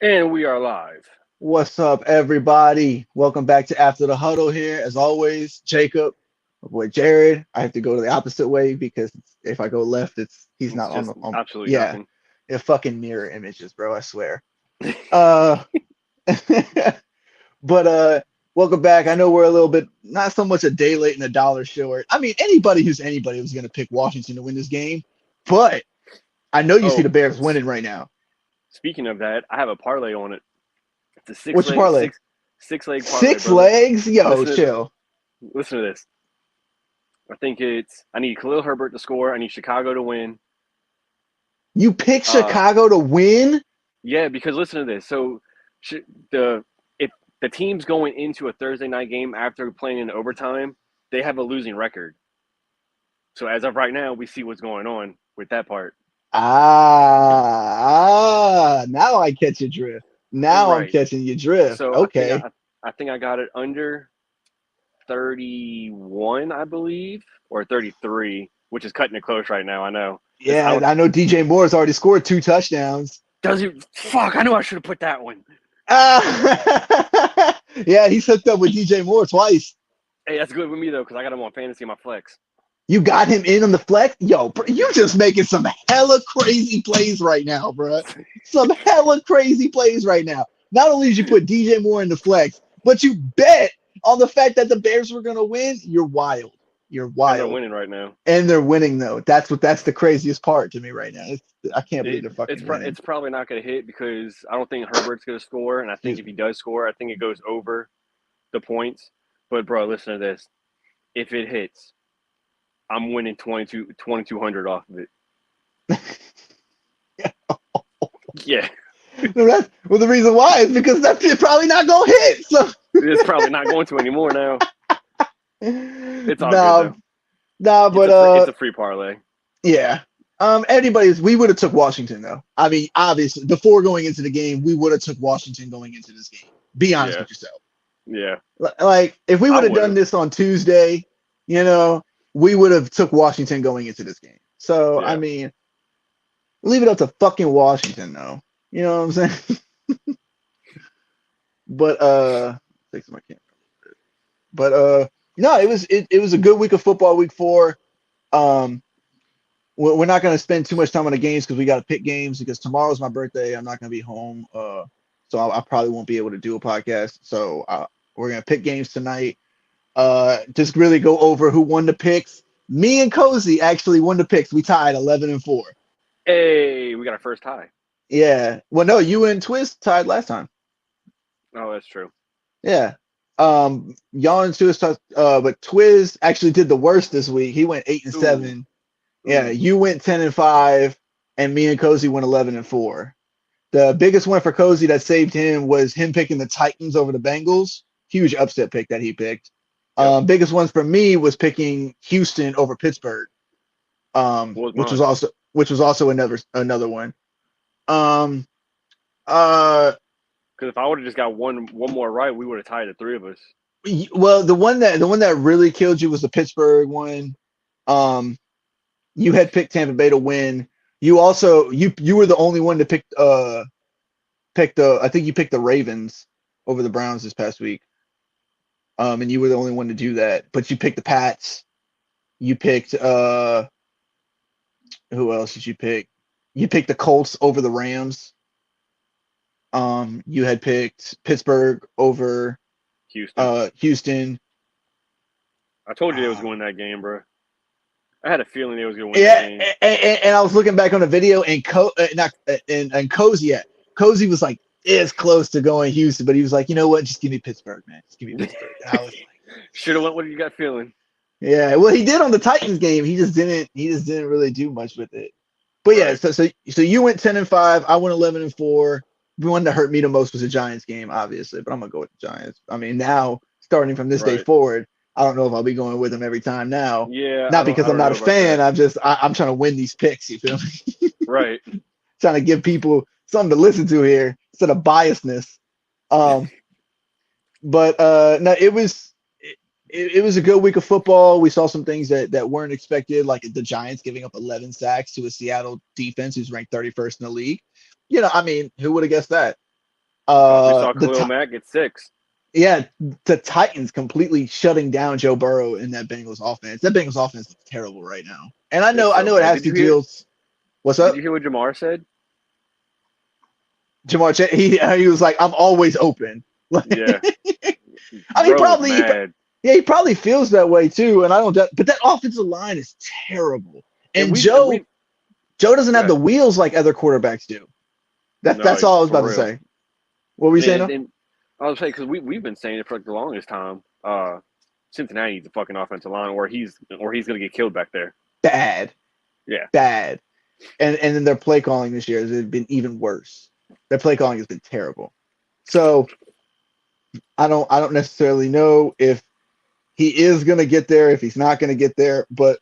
And we are live. What's up, everybody? Welcome back to After the Huddle here. As always, Jacob, my boy Jared. I have to go the opposite way because if I go left, he's It's not on just the absolutely yeah. nothing. They're fucking mirror images, bro, I swear. Uh but welcome back. I know we're a little bit not so much a day late and a dollar short. I mean, anybody who's anybody was gonna pick Washington to win this game, but I know you see Oh, the Bears winning right now. speaking of that, I have a parlay on it. It's a What's your parlay? six leg parlay, Six brother. legs? Yo, Listen to chill. listen to this. I need Khalil Herbert to score. I need Chicago to win. You pick Uh, Chicago to win? yeah, because listen to this. So the if the team's going into a Thursday night game after playing in overtime, they have a losing record. So as of right now, we see what's going on with that part. Now I catch your drift. Now I'm Right. catching your drift. So Okay. I think I got it under 31, I believe, or 33, which is cutting it close right now. I know. This I Yeah, would I know DJ Moore's already scored 2 touchdowns. does it. Fuck! I knew I should have put that one. Yeah, he's hooked up with DJ Moore twice. Hey, that's good with me though, because I got him on fantasy in my flex. You got him in on the flex? Yo, bro, you just making some hella crazy plays right now, bro. Some hella crazy plays right now. Not only did you put DJ Moore in the flex, but you bet on the fact that the Bears were going to win. You're wild. You're And they're wild. winning right now. And they're winning though. That's the craziest part to me right now. I can't believe they're fucking winning. It's probably not going to hit because I don't think Herbert's going to score, and I think Excuse if he me. does score, I think it goes over the points. But bro, listen to this. If it hits, I'm winning 2200 off of it. Yeah, No, well, the reason why is because that shit probably not gonna hit. So it's probably not going to anymore now. It's all good nah, though. nah, but It's a free parlay. yeah. Anybody's we would have took Washington though. I mean, obviously, before going into the game, we would have took Washington going into this game. Be honest Yeah, with yourself. yeah. Like if we I would have would done have. this on Tuesday, you know, we would have took Washington going into this game. So I Yeah. mean, leave it up to fucking Washington though. You know what I'm saying? But fix my camera. But no, it was a good week of football, week 4. Um, we're not going to spend too much time on the games because we got to pick games because tomorrow's my birthday. I'm not going to be home, so I probably won't be able to do a podcast. So we're going to pick games tonight. Just really go over who won the picks. Me and Cozy actually won the picks. We tied 11-4. Hey, we got our first tie. Yeah. Well, no, you and Twist tied last time. Oh, that's true. Yeah. Y'all and Twist, but Twiz actually did the worst this week. He went 8 and Ooh, 7. Yeah, ooh. you went 10-5, and me and Cozy went 11-4. The biggest one for Cozy that saved him was him picking the Titans over the Bengals. Huge upset pick that he picked. Yep. Biggest ones for me was picking Houston over Pittsburgh. What was Which was mine? also another one. Um, uh, Because if I would have just got one more right, we would have tied the three of us. well, the one that really killed you was the Pittsburgh one. Um, you had picked Tampa Bay to win. You also you were the only one to pick the I think you picked the Ravens over the Browns this past week. And you were the only one to do that. But you picked the Pats. You picked who else did you pick? You picked the Colts over the Rams. You had picked Pittsburgh over Houston. Houston. I told you they was Uh, going that game, bro. I had a feeling they was going to win that yeah, game. and I was looking back on the video and not and Cozy yet. Cozy was like it's close to going Houston, but he was like, you know what? Just give me Pittsburgh, man. Just give me Pittsburgh. And I was like, Should have went what you got feeling. yeah. Well, he did on the Titans game. He just didn't. He just didn't really do much with it. But yeah, Right. so you went 10-5. I went 11-4. The one that hurt me the most was the Giants game, obviously. But I'm gonna go with the Giants. I mean, now starting from this day Right. forward, I don't know if I'll be going with them every time now. Yeah, Not I because I'm don't not know a about fan. that. I'm trying to win these picks. You feel me? Right. Trying to give people something to listen to here instead of biasness. Um, but no, it was a good week of football. We saw some things that weren't expected, like the Giants giving up 11 sacks to a Seattle defense who's ranked 31st in the league. I mean, who would have guessed that? We saw The Khalil Mack get 6. Yeah, the Titans completely shutting down Joe Burrow in that Bengals offense. That Bengals offense is terrible right now. And I It's so know it bad. has to deal. What's Did up? you hear what Jamar said? Jamar Chase, he was like, I'm always open. Yeah. I mean, Bro was probably, mad. yeah, he probably feels that way too. And I don't, but that offensive line is terrible. And And we and we Joe doesn't have good. the wheels like other quarterbacks do. That's No, all I was for about to real. say. What were you saying? And I was saying because we've been saying it for like the longest time. Cincinnati needs a fucking offensive line, or he's gonna get killed back there. Bad, Yeah. bad. And then their play calling this year has been even worse. Their play calling has been terrible. So I don't necessarily know if he is gonna get there, if he's not gonna get there, but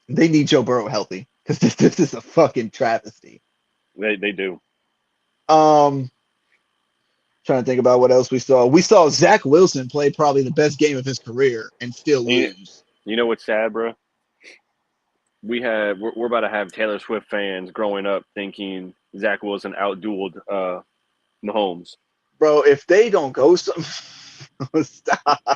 they need Joe Burrow healthy because this is a fucking travesty. They do. Trying to think about what else we saw. We saw Zach Wilson play probably the best game of his career and still lose. You know what's sad, bro? We're about to have Taylor Swift fans growing up thinking Zach Wilson outdueled Mahomes. Bro, if they don't go some stop.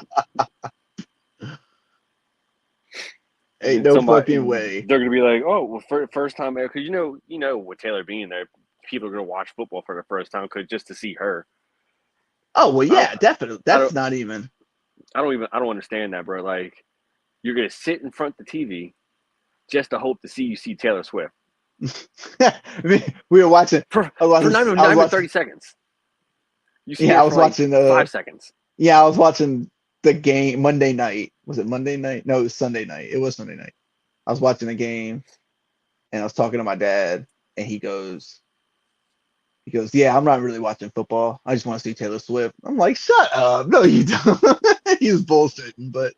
Ain't no fucking way. They're gonna be like, oh, well, first time ever, because you know, with Taylor being there, people are gonna watch football for the first time, just to see her. Oh well, yeah, definitely. That's not even. I don't understand that, bro. Like, you're gonna sit in front of the TV just to hope to see Taylor Swift. We were watching for not even 30 seconds. I was watching 5 seconds. Yeah, I was watching the game Monday night. Was it Monday night? No, it was Sunday night. It was Sunday night. I was watching the game, and I was talking to my dad, and he goes, yeah, I'm not really watching football. I just want to see Taylor Swift. I'm like, shut up. No, you don't. He was bullshitting, but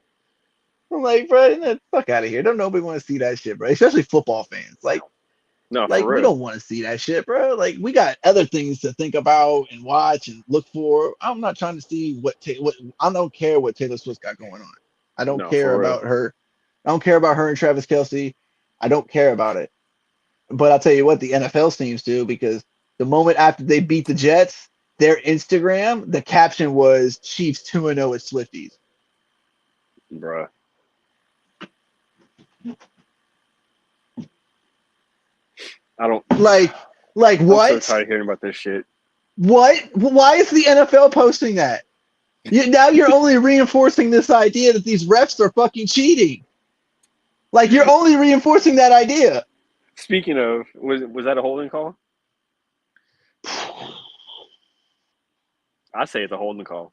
I'm like, bro, fuck out of here. Don't nobody want to see that shit, bro. Especially football fans. Like, no, like we don't want to see that shit, bro. Like, we got other things to think about and watch and look for. I'm not trying to see what I don't care what Taylor Swift got going on. I don't care about her. I don't care about her and Travis Kelce. I don't care about it. But I'll tell you what, the NFL teams do, because the moment after they beat the Jets, their Instagram, the caption was Chiefs 2-0 at Swifties. Bruh. I don't like what? I'm so tired of hearing about this shit. What? Why is the NFL posting that? Now you're only reinforcing this idea that these refs are fucking cheating. Like, you're only reinforcing that idea. Speaking of, was that a holding call? I say it's a holding call.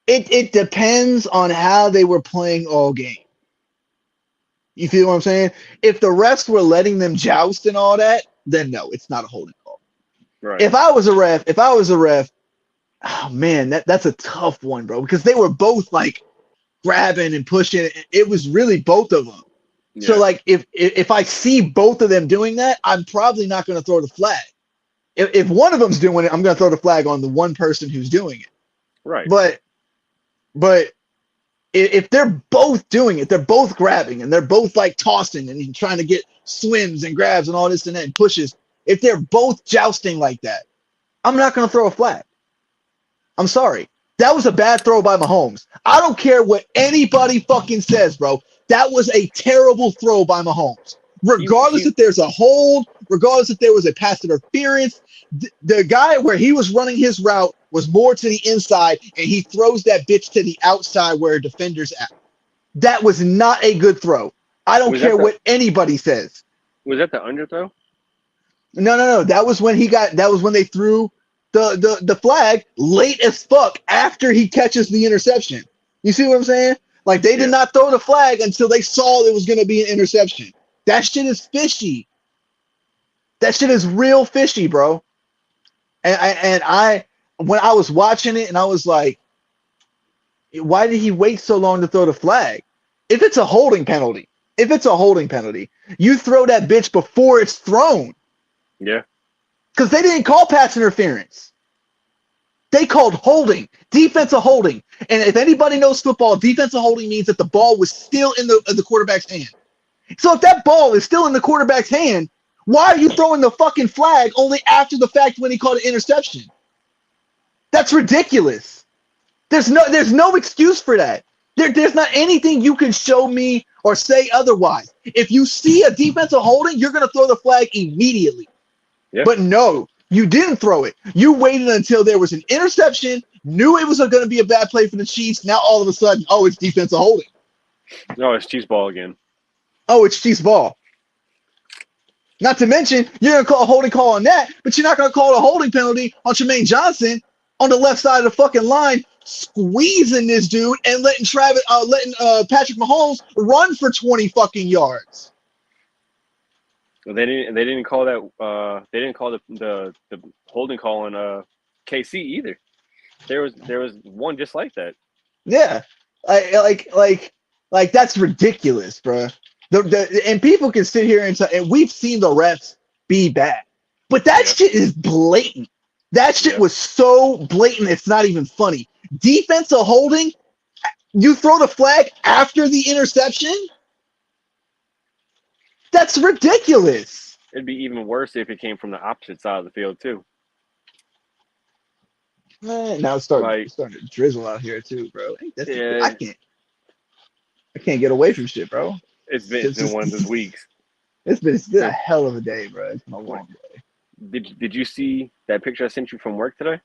It depends on how they were playing all game. You feel what I'm saying? If the refs were letting them joust and all that, then no, it's not a holding call. Right. If I was a ref, oh man, that's a tough one, bro, because they were both like grabbing and pushing. It was really both of them. Yeah. So like, if I see both of them doing that, I'm probably not going to throw the flag. If one of them's doing it, I'm going to throw the flag on the one person who's doing it. Right. But if they're both doing it, they're both grabbing and they're both like tossing and trying to get swims and grabs and all this and that and pushes. If they're both jousting like that, I'm not going to throw a flag. I'm sorry. That was a bad throw by Mahomes. I don't care what anybody fucking says, bro. That was a terrible throw by Mahomes. Regardless if there's a hold, regardless if there was a pass interference, the guy where he was running his route was more to the inside, and he throws that bitch to the outside where a defender's at. That was not a good throw. I don't care what anybody says. Was that the underthrow? No. That was when they threw the flag late as fuck after he catches the interception. You see what I'm saying? Like, they did not throw the flag until they saw it was going to be an interception. That shit is fishy. That shit is real fishy, bro. And I when I was watching it, and I was like, why did he wait so long to throw the flag? If it's a holding penalty, you throw that bitch before it's thrown. Yeah. Because they didn't call pass interference. They called holding, defensive holding. And if anybody knows football, defensive holding means that the ball was still in the quarterback's hand. So if that ball is still in the quarterback's hand, why are you throwing the fucking flag only after the fact when he called an interception? That's ridiculous. There's no excuse for that. There's not anything you can show me or say otherwise. If you see a defensive holding, you're gonna throw the flag immediately. Yeah. But no, you didn't throw it. You waited until there was an interception, knew it was going to be a bad play for the Chiefs. Now all of a sudden, oh, it's defensive holding. No, it's Chiefs ball again. Oh, it's Chiefs ball. Not to mention, you're going to call a holding call on that, but you're not going to call a holding penalty on Tremaine Johnson on the left side of the fucking line, squeezing this dude and letting Patrick Mahomes run for 20 fucking yards. They didn't call that. They didn't call the holding call on KC either. There was one just like that. Yeah, like that's ridiculous, bro. And people can sit here and we've seen the refs be bad, but that shit is blatant. That shit was so blatant, it's not even funny. Defensive holding, you throw the flag after the interception? That's ridiculous. It'd be even worse if it came from the opposite side of the field too. Now it's starting to drizzle out here too, bro. Yeah. I can't get away from shit, bro. It's been one of those weeks. It's been a hell of a day, bro. It's been a long day. Did you see that picture I sent you from work today?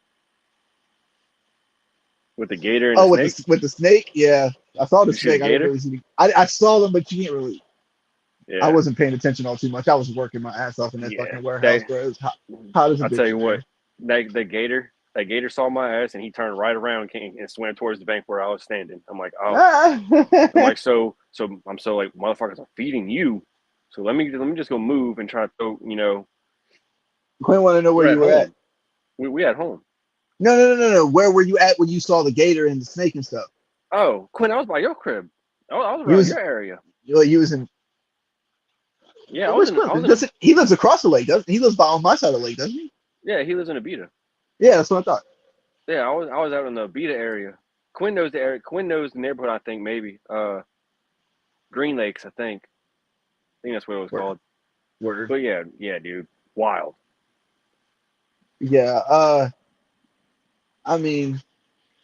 With the gator and the snake? With the snake? Yeah. I saw the snake. I didn't really see I saw them, but you can't really. Yeah. I wasn't paying attention all too much. I was working my ass off in that fucking warehouse, bro. It was hot as a I'll tell you what, that gator saw my ass and he turned right around and swam towards the bank where I was standing. I'm like, oh. I'm like, so I'm so like, motherfuckers are feeding you. So let me just go move and try to throw, Quinn want to know where you were at. We at home. No. Where were you at when you saw the gator and the snake and stuff? Oh, Quinn, I was by your crib. I was around your area. You was in. Yeah, he lives across the lake, doesn't he? He lives on my side of the lake, doesn't he? Yeah, he lives in Abita. Yeah, that's what I thought. Yeah, I was out in the Abita area. Quinn knows the area. Quinn knows the neighborhood. I think maybe Green Lakes. I think that's what it was called. Word. But yeah, dude, wild. Yeah. I mean,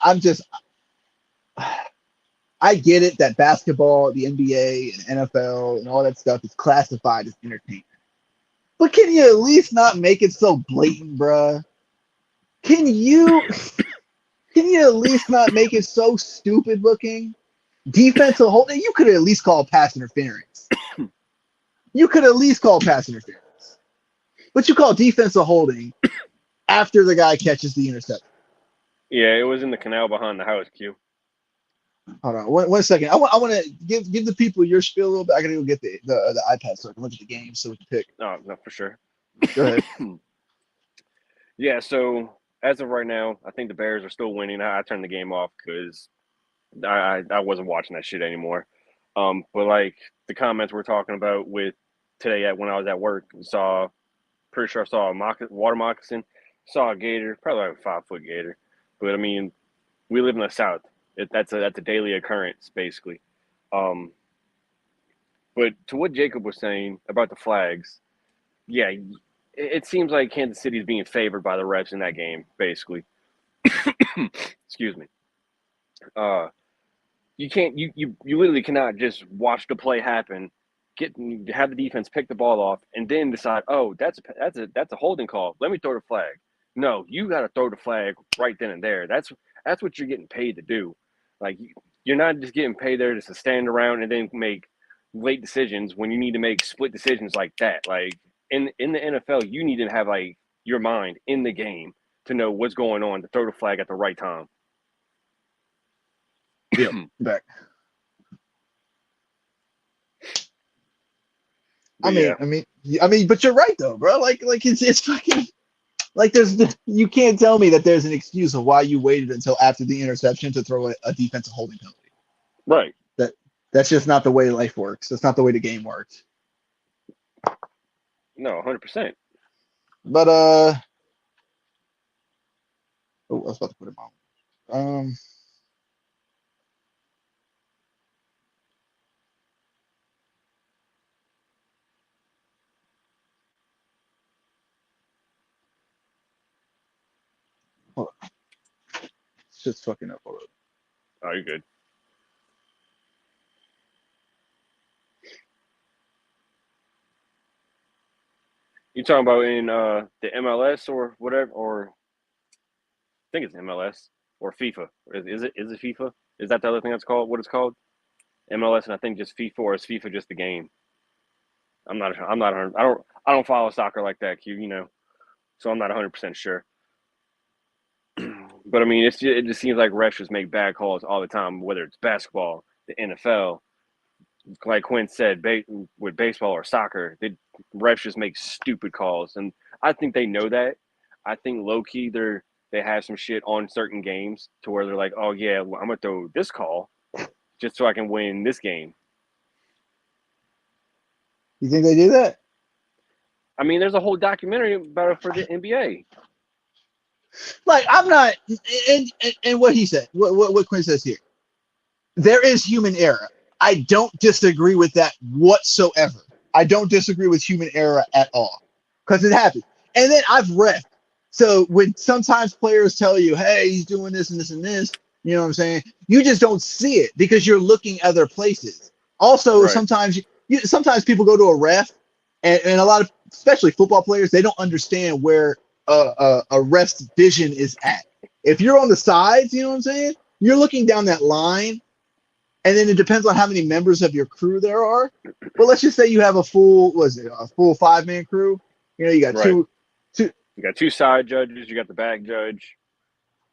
I get it that basketball, the NBA, and NFL, and all that stuff is classified as entertainment. But can you at least not make it so blatant, bruh? Can you at least not make it so stupid looking? Defensive holding, you could at least call pass interference. But you call defensive holding after the guy catches the interception. Yeah, it was in the canal behind the house, Q. Hold on, one second. I want to give the people your spiel a little bit. I gotta go get the iPad so I can look at the game so we can pick. No, for sure. Go ahead. Yeah, so as of right now, I think the Bears are still winning. I turned the game off because I wasn't watching that shit anymore. But like the comments we're talking about with today when I was at work, pretty sure I saw a water moccasin, saw a gator, probably like a 5-foot gator. But I mean, we live in the South. That's a daily occurrence, basically. But to what Jacob was saying about the flags, yeah, it seems like Kansas City is being favored by the refs in that game, basically. Excuse me. You can't. You literally cannot just watch the play happen, have the defense pick the ball off, and then decide, oh, that's a holding call. Let me throw the flag. No, you got to throw the flag right then and there. That's what you're getting paid to do. Like you're not just getting paid there just to stand around and then make late decisions when you need to make split decisions like that. Like in the NFL, you need to have like your mind in the game to know what's going on to throw the flag at the right time. Yeah, back. I mean, but you're right though, bro. Like it's fucking like you can't tell me that there's an excuse of why you waited until after the interception to throw a defensive holding penalty. Right. That's just not the way life works. That's not the way the game works. No, 100%. But I was about to put it on. Hold on. Shit's fucking up already. Oh, you're good. You talking about in the MLS or whatever, or I think it's MLS or FIFA. Is it FIFA? Is that the other thing that's called? What it's called? MLS, and I think just FIFA, or is FIFA just the game? I'm not. I don't follow soccer like that, Q. So I'm not 100% sure. But I mean, it just seems like refs just make bad calls all the time, whether it's basketball, the NFL. Like Quinn said, with baseball or soccer, refs just make stupid calls, and I think they know that. I think low key they have some shit on certain games to where they're like, oh yeah, well, I'm gonna throw this call just so I can win this game. You think they do that? I mean, there's a whole documentary about it for the NBA. Like, I'm not, and what he said, what Quinn says here, there is human error. I don't disagree with that whatsoever. I don't disagree with human error at all, because it happens. And then I've read. So when sometimes players tell you, hey, he's doing this and this and this, you know what I'm saying? You just don't see it because you're looking other places. Also, Right. sometimes people go to a ref, and a lot of, especially football players, they don't understand where a ref's vision is at. If you're on the sides, you know what I'm saying? You're looking down that line, and then it depends on how many members of your crew there are. But let's just say you have a full 5-man crew. You know, you got Right. two. You got two side judges. You got the back judge.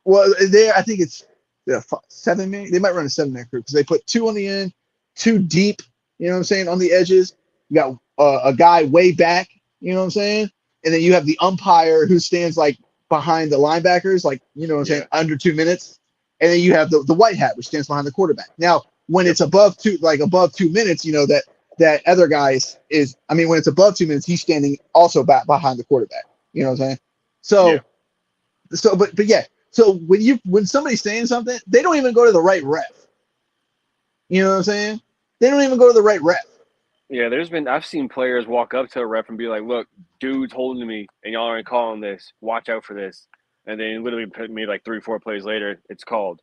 Well, I think it's 7-man. They might run a 7-man crew because they put 2 on the end, 2 deep. You know what I'm saying? On the edges, you got a guy way back. You know what I'm saying? And then you have the umpire who stands like behind the linebackers, like, you know what I'm saying, under 2 minutes. And then you have the white hat, which stands behind the quarterback. Now, when it's above 2 minutes, you know that other guy is. I mean, when it's above 2 minutes, he's standing also back behind the quarterback. You know what I'm saying? So, but yeah. So when somebody's saying something, they don't even go to the right ref. You know what I'm saying? They don't even go to the right ref. Yeah, I've seen players walk up to a ref and be like, look, dude's holding me and y'all aren't calling this. Watch out for this. And then literally put me like 3-4 plays later, it's called.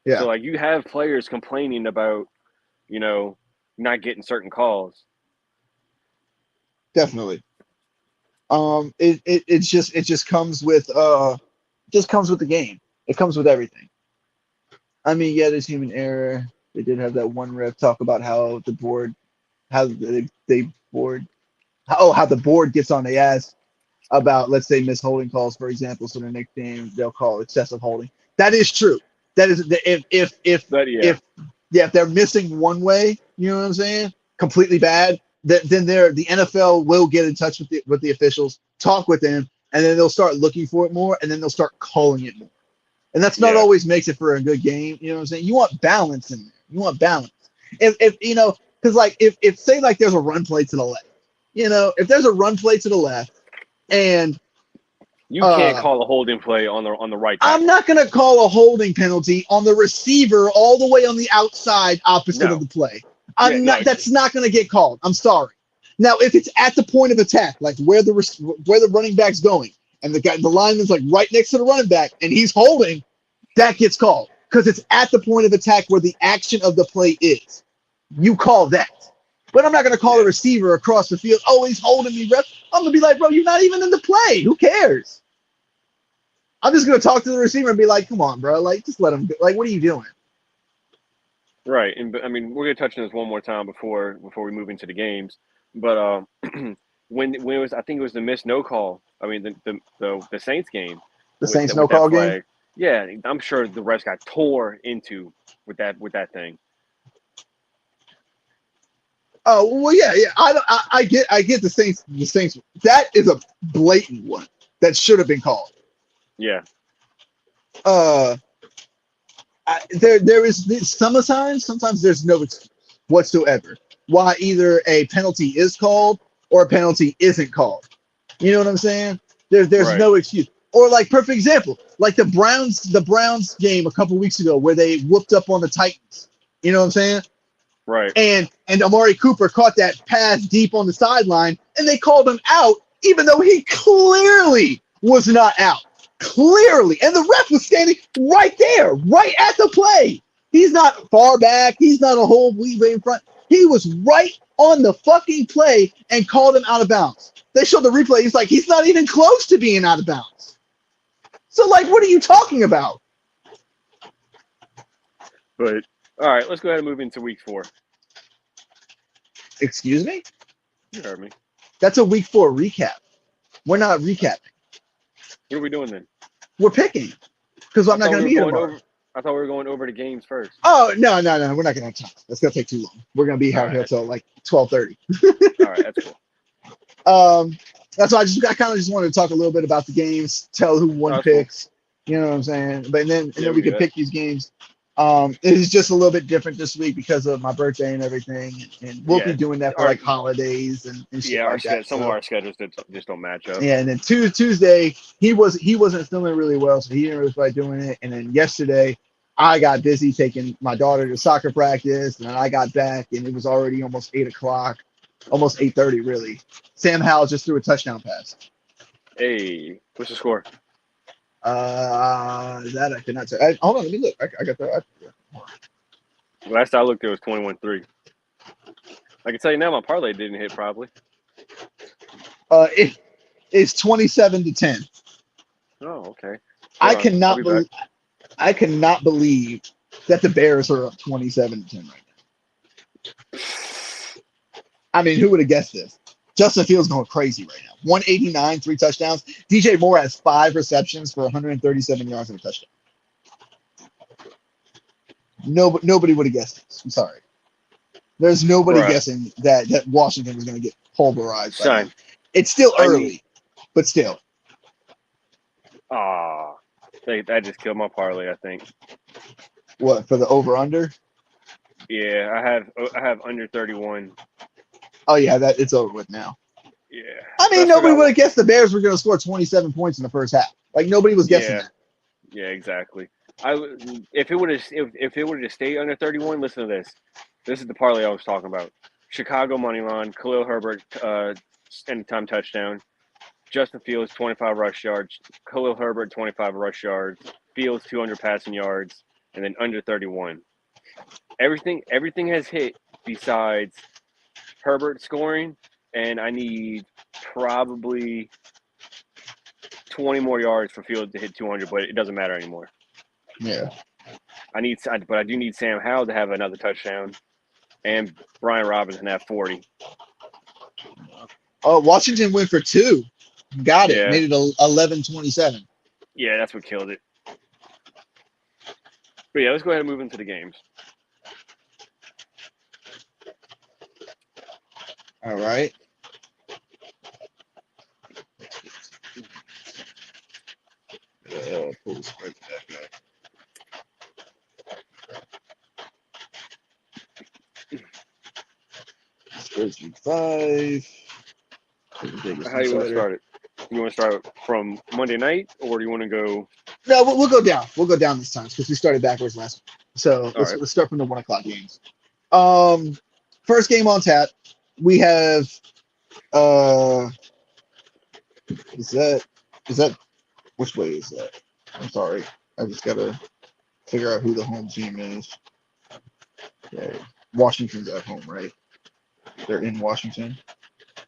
Yeah. So like you have players complaining about, not getting certain calls. Definitely. It just comes with the game. It comes with everything. I mean, yeah, there's human error. They did have that one ref talk about how the board gets on the ass about, let's say, misholding calls, for example. So the next game they'll call excessive holding. That is true. That is if they're missing one way, you know what I'm saying, completely bad. Then the NFL will get in touch with the officials, talk with them, and then they'll start looking for it more, and then they'll start calling it more. And that's not always makes it for a good game. You know what I'm saying? You want balance in there. You want balance. If because like if say like there's a run play to the left, if there's a run play to the left, and you can't call a holding play on the right side. I'm not gonna call a holding penalty on the receiver all the way on the outside opposite of the play. That's not gonna get called. I'm sorry. Now, if it's at the point of attack, like where the running back's going, and the lineman's like right next to the running back, and he's holding, that gets called because it's at the point of attack where the action of the play is. You call that. But I'm not going to call a receiver across the field, oh, he's holding me, ref. I'm going to be like, bro, you're not even in the play. Who cares? I'm just going to talk to the receiver and be like, come on, bro. Like, just let him go. Like, what are you doing? Right. And I mean, we're going to touch on this one more time before we move into the games. But when it was, I think it was the missed no call. I mean, the Saints game. The Saints no call game? Yeah, I'm sure the refs got tore into with that thing. Oh well, yeah. I get the Saints. The Saints. That is a blatant one that should have been called. Yeah. There is sometimes there's no excuse whatsoever why either a penalty is called or a penalty isn't called. You know what I'm saying? There's right. No excuse. Or like perfect example, like the Browns game a couple weeks ago where they whooped up on the Titans. You know what I'm saying? Right. And Amari Cooper caught that pass deep on the sideline, and they called him out, even though he clearly was not out. Clearly. And the ref was standing right there, right at the play. He's not far back. He's not a whole way in front. He was right on the fucking play and called him out of bounds. They showed the replay. He's like, he's not even close to being out of bounds. So, like, what are you talking about? But, all right, let's go ahead and move into week 4. Excuse me? You heard me. That's a week 4 recap. We're not recapping. What are we doing then? We're picking because I'm not going to be here tomorrow. I thought we were going over the games first. Oh, no. We're not going to have time. That's going to take too long. We're going to be here until like 12:30. All right, that's cool. That's why I kind of just wanted to talk a little bit about the games, tell who won picks. Cool. You know what I'm saying? But then we can pick these games. It is just a little bit different this week because of my birthday and everything, and we'll be doing that for like holidays and shit like that. Some of our schedules just don't match up. Yeah, and then Tuesday he wasn't feeling really well, so he didn't really feel like doing it. And then yesterday I got busy taking my daughter to soccer practice, and then I got back and it was already almost 8:00, almost 8:30 really. Sam Howell just threw a touchdown pass. Hey, what's the score? That I cannot say. Hold on, let me look. I got that. Last I looked, it was 21-3. I can tell you now, my parlay didn't hit probably. It is 27-10. Oh, okay. I cannot believe that the Bears are up 27-10 right now. I mean, who would have guessed this? Justin Fields going crazy right now. 189, 3 touchdowns. DJ Moore has 5 receptions for 137 yards and a touchdown. Nobody would have guessed this. I'm sorry. There's nobody guessing that Washington was going to get pulverized. It's still early, but still. That just killed my parlay, I think. What, for the over-under? Yeah, I have under 31. Oh, yeah, it's over with now. Yeah. I mean, nobody would have guessed the Bears were going to score 27 points in the first half. Like, nobody was guessing that. Yeah, exactly. If it would have just stayed under 31, listen to this. This is the parlay I was talking about. Chicago money line, Khalil Herbert anytime touchdown, Justin Fields 25 rush yards, Khalil Herbert 25 rush yards, Fields 200 passing yards, and then under 31. Everything has hit besides Herbert scoring, and I need probably 20 more yards for Fields to hit 200, but it doesn't matter anymore. Yeah. But I do need Sam Howell to have another touchdown, and Brian Robinson have 40. Oh, Washington went for 2. Got it. Yeah. Made it 11-27. Yeah, that's what killed it. But yeah, let's go ahead and move into the games. All right. Pull the spread back up. Spread's 5. How do you want to start it? You want to start from Monday night, or do you want to go? No, we'll go down. We'll go down this time because we started backwards last week. So let's start from the 1:00 games. First game on tap. We have is that which way is that? I'm sorry. I just gotta figure out who the home team is. Okay. Washington's at home, right? They're in Washington,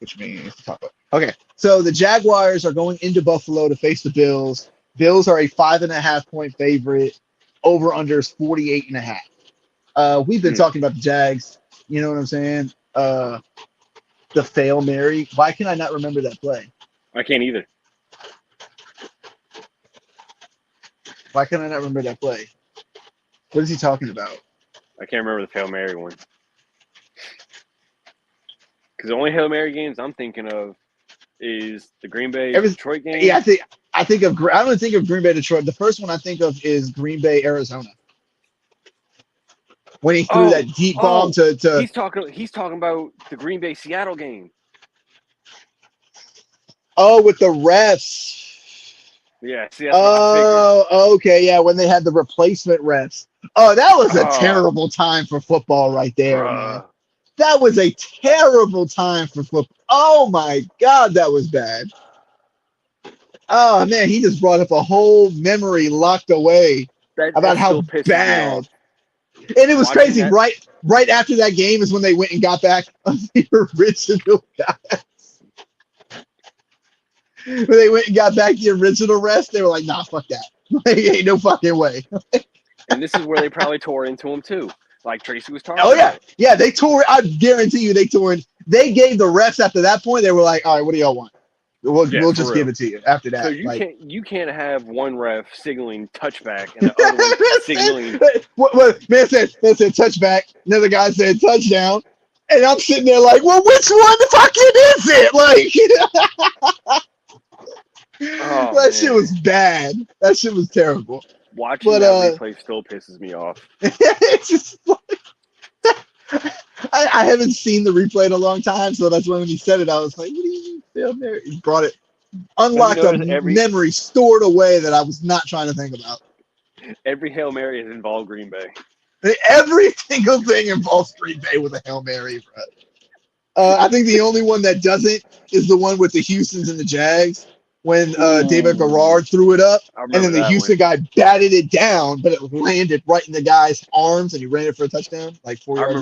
which means the top up. Okay, so the Jaguars are going into Buffalo to face the Bills. Bills are a 5.5-point favorite. Over under is 48.5. We've been talking about the Jags. You know what I'm saying? The Fail Mary. Why can I not remember that play? I can't either. Why can I not remember that play? What is he talking about? I can't remember the Hail Mary one. Because the only Hail Mary games I'm thinking of is the Green Bay Detroit game. Yeah, I don't think of Green Bay Detroit. The first one I think of is Green Bay Arizona. When he threw that deep bomb to he's talking about the Green Bay Seattle game. Oh, with the refs. Yeah, see, that's what I figured. Okay, yeah, when they had the replacement refs. Oh, that was a terrible time for football right there, man. That was a terrible time for football. Oh my God, that was bad. Oh man, he just brought up a whole memory locked away That about still how pisses me off. bad. And it was Watching crazy. that, Right after that game is when they went and got back the original guy. When they went and got back the original rest, they were like, "Nah, fuck that. Like, ain't no fucking way." and this is where they probably tore into him too, like Tracy was Oh talking yeah, about. yeah. They tore. I guarantee you, they tore. They gave the refs after that point. They were like, "All right, what do y'all want? Yeah, We'll for just give real. it to you." After So that, you like, can't have one ref signaling touchback and the other one signaling. man said touchback. Another guy said touchdown. And I'm sitting there like, well, which one the fucking is it? Like, Oh that shit man, was bad. That shit was terrible. watching But that replay still pisses me off. it's just I haven't seen the replay in a long time, so that's when he said it, I was like, what do you mean Hail Mary? He brought it, Have you unlocked a noticed memory stored away that I was not trying to think about. every Hail Mary has involved Green Bay? Every single thing involves Green Bay with a Hail Mary, bro. I think the only one that doesn't is the one with the Houstons and the Jags when David Ooh, Garrard threw it up, I and then remember the that Houston one. guy batted it down, but it landed right in the guy's arms, and he ran it for a touchdown, like 4 yards out.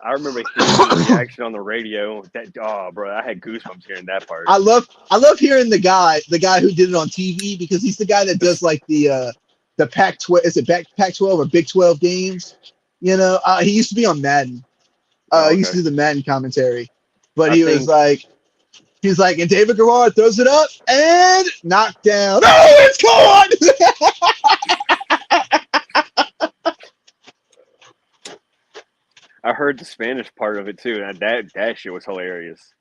I remember hearing the reaction on the radio. That bro, I had goosebumps hearing that part. I love hearing the guy who did it on TV because he's the guy that does like the Pac-12, is it Pac-12 or Big 12 games? He used to be on Madden. Oh, He used okay. to do the Madden commentary, but I he was think like, and David Garrard throws it up and knocked down. Oh, it's I heard the Spanish part of it too, and that shit was hilarious.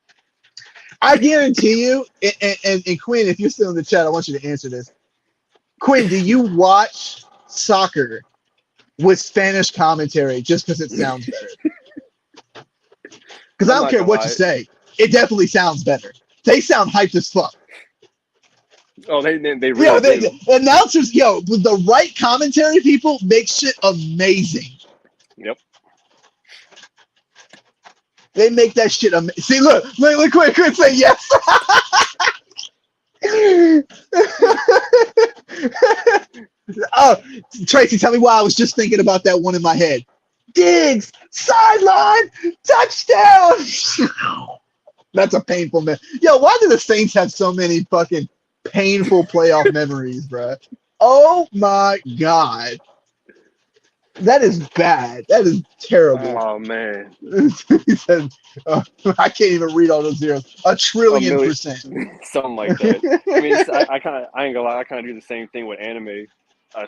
I guarantee you, and Quinn, if you're still in the chat, I want you to answer this. Quinn, do you watch soccer with Spanish commentary just because it sounds better? Because I I'm don't not care gonna what you lie. say, it definitely sounds better. They sound hyped as fuck. Oh, they Yo, really do. the announcers, with the right commentary, people make shit amazing. Yep. They make that shit amazing. See, look, quick, say yes. Oh, Tracy, tell me why I was just thinking about that one in my head. Diggs, sideline, touchdown. That's a painful man. Yo, why do the Saints have so many fucking painful playoff memories, bro? Oh my god. That is bad. That is terrible. Oh man, He said, I can't even read all those zeros. A a trillion million, percent. something like that. I mean, I kind of I ain't gonna lie. I kind of do the same thing with anime.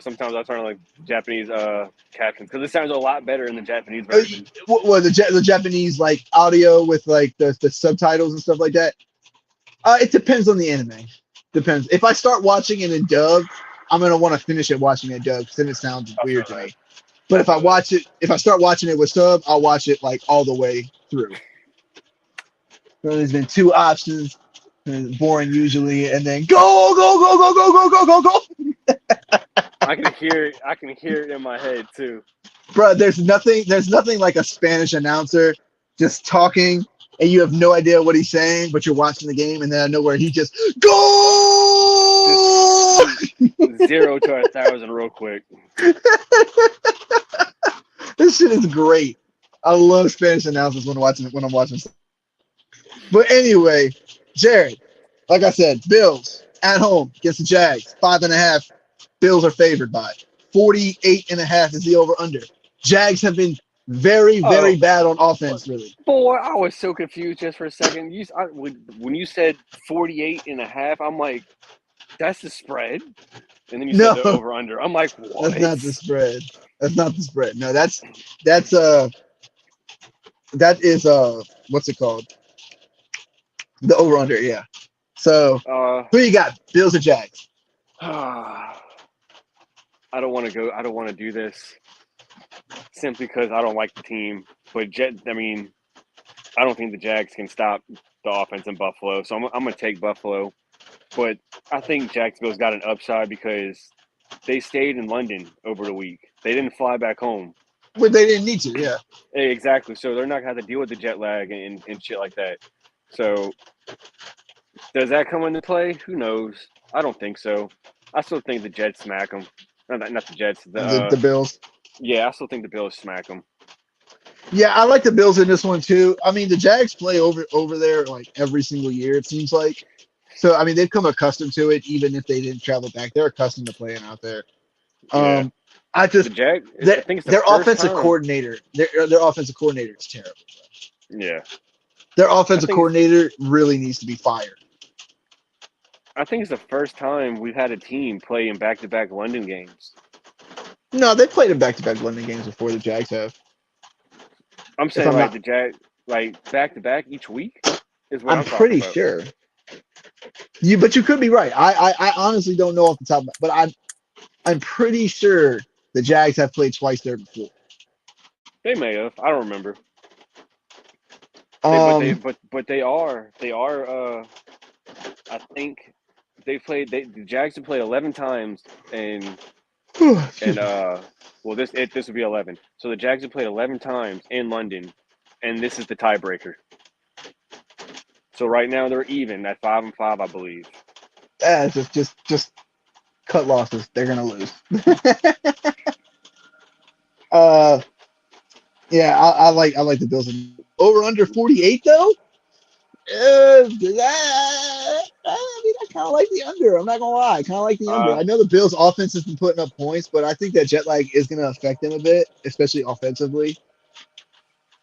Sometimes I turn on like Japanese captions because it sounds a lot better in the Japanese version. What the Japanese like audio with like the subtitles and stuff like that? It depends on the anime. Depends. If I start watching it in dub, I'm gonna want to finish it watching it dub because then it sounds I weird feel to that. me. But I feel that. if I start watching it with sub, I'll watch it like all the way through. So there's been two options, boring usually, and then go. I can hear it. I can hear it in my head too. Bro, there's nothing like a Spanish announcer just talking and you have no idea what he's saying, but you're watching the game and then out of nowhere he just go. Just 0 to 1,000 real quick. This shit is great. I love Spanish announcers when I'm watching. But anyway, Jared, like I said, Bills at home against the Jags, 5.5. Bills are favored by 48.5 is the over under. Jags have been very, very Oh, bad on offense, really. boy, I was so confused just for a second. When you said 48.5, I'm like, that's the spread. And then you said No, the over under. I'm like, that's what? not the spread. That's not the spread. No, that is what's it called? The over under, yeah. So who you got? Bills or Jags? I don't want to go. I don't want to do this simply because I don't like the team. But I mean, I don't think the Jags can stop the offense in Buffalo. So I'm going to take Buffalo. But I think Jacksonville's got an upside because they stayed in London over the week. They didn't fly back home. But they didn't need to, yeah. Exactly. So they're not going to have to deal with the jet lag and shit like that. So does that come into play? Who knows? I don't think so. I still think the Jets smack them. Not the Jets. The Bills. Yeah, I still think the Bills smack them. Yeah, I like the Bills in this one too. I mean, the Jags play over there like every single year, it seems like. So I mean, they've come accustomed to it, even if they didn't travel back. They're accustomed to playing out there. Yeah, I the just Jag. I their think it's the their first offensive time. coordinator, their offensive coordinator is terrible. Yeah, Their I offensive think it's. coordinator really needs to be fired. I think it's the first time we've had a team play in back-to-back London games. No, they played in back-to-back London games before the Jags have. I'm If saying I'm like not, the Jag, like back-to-back each week is what I'm I'm talking pretty about. sure. But you could be right. I honestly don't know off the top, but I'm pretty sure the Jags have played twice there before. They may have. I don't remember. Um, But they are. I think the Jags have played 11 times and excuse and me. well this would be 11. So the Jags have played 11 times in London, and this is the tiebreaker. So right now they're even at 5-5, I believe. Just cut losses. They're gonna lose. uh, yeah, I like the Bills. Over under 48 though. I mean, I kind of like the under. I'm not gonna lie, I kind of like the under. Uh, I know the Bills' offense has been putting up points, but I think that jet lag is gonna affect them a bit, especially offensively.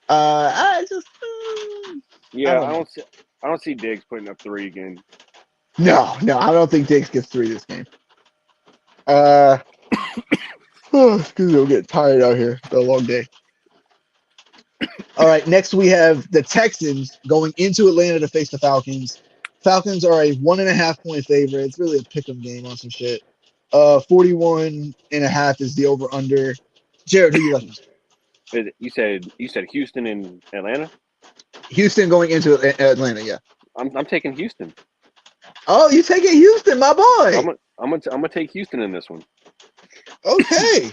I just, I yeah, don't know. I don't see Diggs putting up three again. No, I don't think Diggs gets three this game. Uh, excuse me, I'm getting tired out here. It's been a long day. All right, next we have the Texans going into Atlanta to face the Falcons. Falcons are a 1.5 point favorite. It's really a pick 'em game on some shit. 41.5 is the over under. Jared, who you like? You said Houston and Atlanta. Houston going into Atlanta, yeah. I'm taking Houston. Oh, you taking Houston, my boy. I'm gonna take Houston in this one. Okay.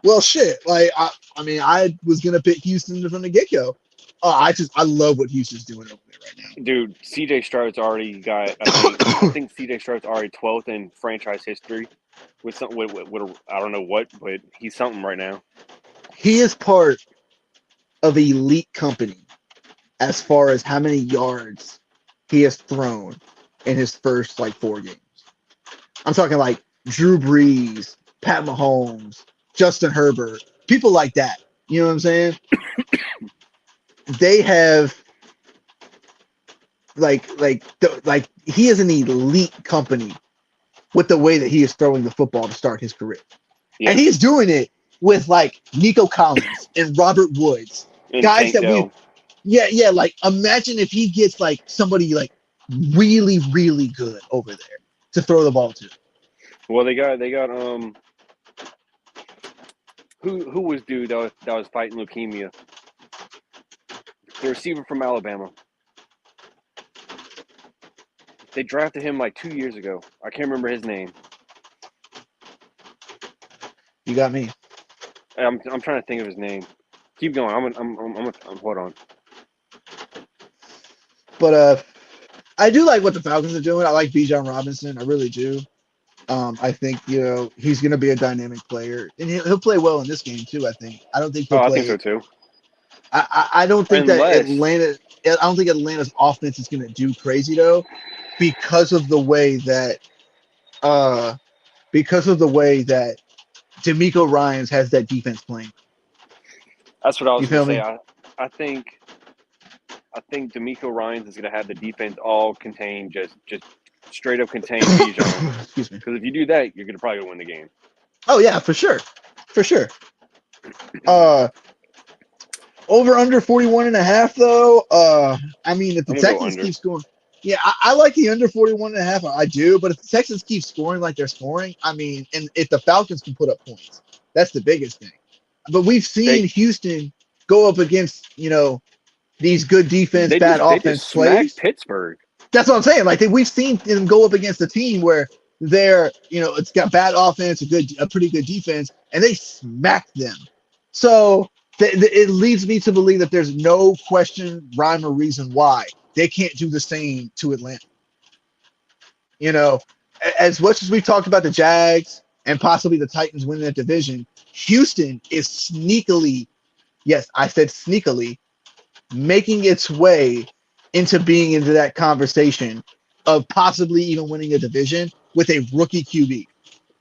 Well, shit. Like, I mean, I was gonna pick Houston from the get go. I love what Houston's doing over there right now. Dude, CJ Stroud's already got. I think CJ Stroud's already 12th in franchise history with something. With I don't know what, but he's something right now. He is part of elite company as far as how many yards he has thrown in his first like 4 games. I'm talking like Drew Brees, Pat Mahomes, Justin Herbert, people like that. You know what I'm saying? They have like he is an elite company with the way that he is throwing the football to start his career. Yeah, And he's doing it with like Nico Collins and Robert Woods, and guys Tank that we, Dell. yeah, like imagine if he gets like somebody like really, really good over there to throw the ball to. Well, they got who was dude that was fighting leukemia? The receiver from Alabama. They drafted him like 2 years ago. I can't remember his name. You got me. I'm trying to think of his name. Keep going. Hold on. But I do like what the Falcons are doing. I like Bijan Robinson. I really do. I think he's going to be a dynamic player, and he'll play well in this game too. I think. I don't think he'll Oh, I think play. so too. I don't think that Unless Atlanta. I don't think Atlanta's offense is going to do crazy though, because of the way that D'Amico Ryans has that defense playing. that's what I You was gonna feel say. me? I think D'Amico Ryans is gonna have the defense all contained, just straight up contain Bijan. Excuse me. Because if you do that, you're gonna probably win the game. Oh yeah, for sure, for sure. Uh, Over under 41.5 though. I mean, if the I'm gonna go Texans under. keep scoring, yeah, I like the under 41.5. I do, but if the Texans keep scoring like they're scoring, I mean, and if the Falcons can put up points, that's the biggest thing. But we've seen They Houston go up against these good defense, bad they just offense smacked plays. Pittsburgh. That's what I'm saying. Like we've seen them go up against a team where it's got bad offense, a pretty good defense, and they smacked them. So it leads me to believe that there's no question, rhyme, or reason why they can't do the same to Atlanta. You know, as much as we've talked about the Jags and possibly the Titans winning that division, Houston is sneakily, yes, I said sneakily, making its way into being into that conversation of possibly even winning a division with a rookie QB.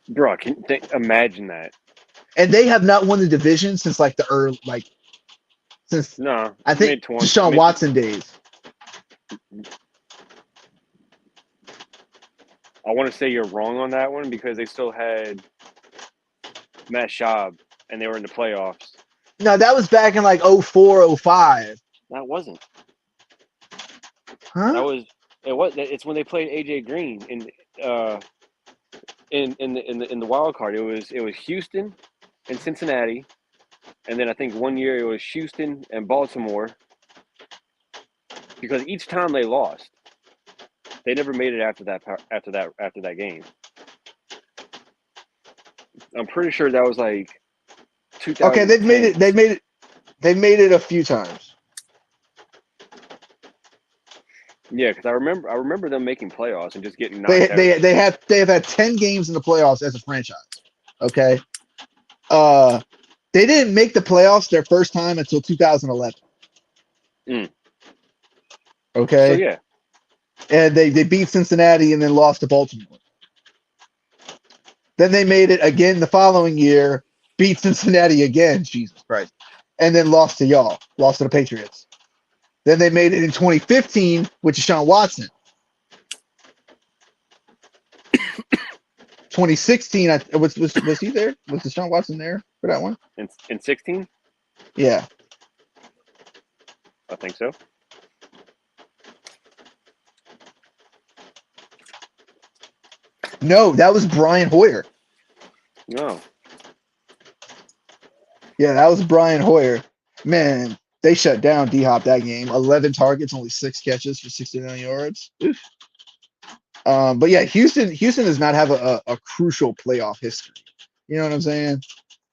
Bro, imagine that? And they have not won the division since like the early, like since No, I think mid 20, Deshaun Watson days. I want to say you're wrong on that one because they still had Matt Schaub and they were in the playoffs. No, that was back in like 04, 05. That wasn't. Huh? That was it. Was it's when they played AJ Green in the wild card? It was Houston and Cincinnati, and then I think one year it was Houston and Baltimore. Because each time they lost, they never made it after that game. I'm pretty sure that was like 2010. Okay, they've made it a few times. Yeah, because I remember them making playoffs and just getting knocked out. They have had 10 games in the playoffs as a franchise. Okay. They didn't make the playoffs their first time until 2011. Okay. So yeah. And they beat Cincinnati and then lost to Baltimore. Then they made it again the following year, beat Cincinnati again, Jesus Christ, and then lost to y'all, lost to the Patriots. Then they made it in 2015 with Deshaun Watson. 2016, was he there? Was Deshaun Watson there for that one? In 16? Yeah. I think so. No, that was Brian Hoyer. No. Yeah, that was Brian Hoyer. Man, they shut down D-Hop that game. 11 targets, only 6 catches for 69 yards. Oof. But yeah, Houston does not have a crucial playoff history. You know what I'm saying?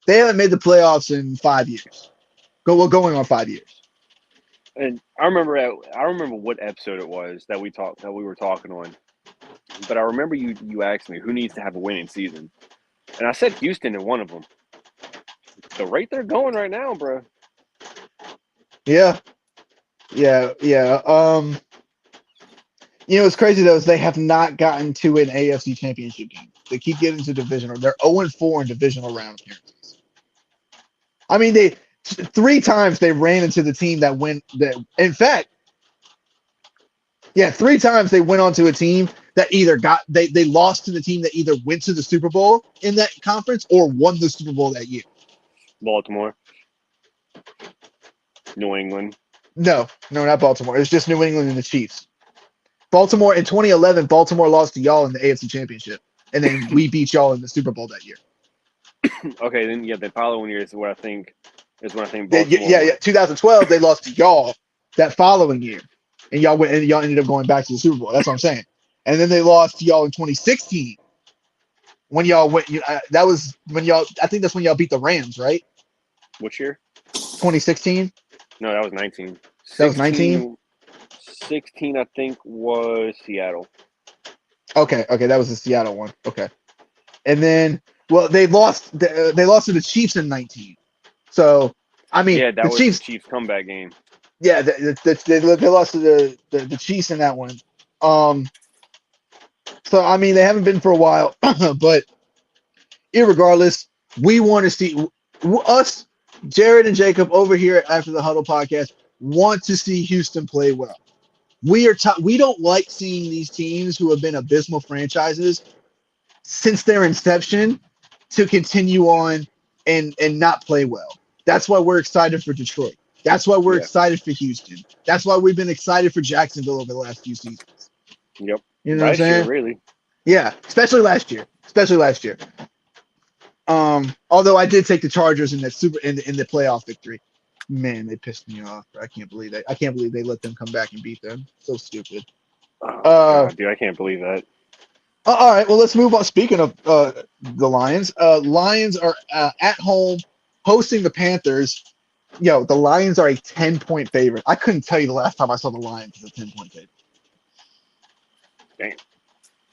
They haven't made the playoffs in 5 years. Going on 5 years. And I remember what episode it was that we were talking on. But I remember you asked me who needs to have a winning season, and I said Houston in one of them. The rate they're going right now, bro. Yeah. You know what's crazy though is they have not gotten to an AFC Championship game. They keep getting to divisional. They're 0-4 in divisional round appearances. I mean, 3 times they ran into the team that went. In fact, yeah, 3 times they went onto a team that either they lost to the team that either went to the Super Bowl in that conference or won the Super Bowl that year. Baltimore, New England. No, not Baltimore. It was just New England and the Chiefs. Baltimore in 2011, Baltimore lost to y'all in the AFC Championship, and then we beat y'all in the Super Bowl that year. Okay, then the following year is when I think Baltimore. Yeah. 2012 they lost to y'all that following year, and y'all ended up going back to the Super Bowl. That's what I'm saying. And then they lost to y'all in 2016 when y'all went. That was when y'all. I think that's when y'all beat the Rams, right? Which year? 2016. No, that was 19. That was 19. 16, I think, was Seattle. Okay, that was the Seattle one. Okay, and then they lost to the Chiefs in 19. So I mean, yeah, that the was Chiefs. The Chiefs comeback game. Yeah, they lost to the Chiefs in that one. So I mean, they haven't been for a while, but irregardless, we want to see us, Jared and Jacob, over here after the Huddle podcast, want to see Houston play well. We don't like seeing these teams who have been abysmal franchises since their inception to continue on and not play well. That's why we're excited for Detroit. That's why we're excited for Houston. That's why we've been excited for Jacksonville over the last few seasons. Yep. You know what I'm saying? Really. Yeah, especially last year. Although I did take the Chargers in the playoff victory. Man, they pissed me off. I can't believe that. I can't believe they let them come back and beat them. So stupid. Oh, God, dude, I can't believe that. All right, well, let's move on. Speaking of the Lions, Lions are at home hosting the Panthers. Yo, the Lions are a 10-point favorite. I couldn't tell you the last time I saw the Lions as a 10-point favorite. Dang.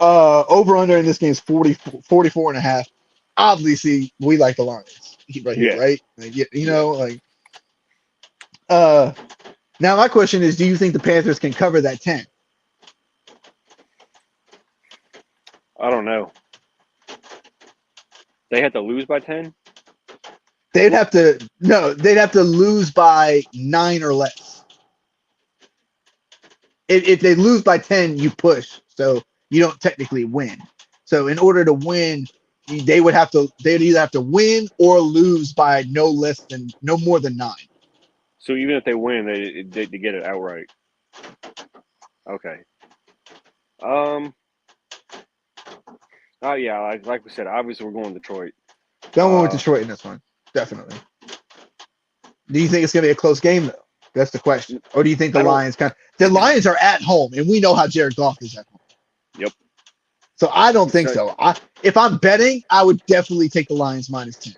Over under in this game is 44 and a half. Obviously, we like the Lions right here, Yeah, right? Like, you yeah. know, like uh now my question is, do you think the Panthers can cover that 10? I don't know. They had to lose by 10. They'd have to no, they'd have to lose by 9 or less. If they lose by 10, you push. So you don't technically win. So in order to win, they'd either have to win or lose by no more than 9. So even if they win, they get it outright. Okay. Um. Oh yeah, like we said, obviously we're going Detroit. Don't win with Uh, Detroit in this one. Definitely. Do you think it's going to be a close game though? That's the question. Or do you think I don't. the Lions are at home, and we know how Jared Goff is at home. Yep. So I don't think So so. If I'm betting, I would definitely take the Lions minus 10.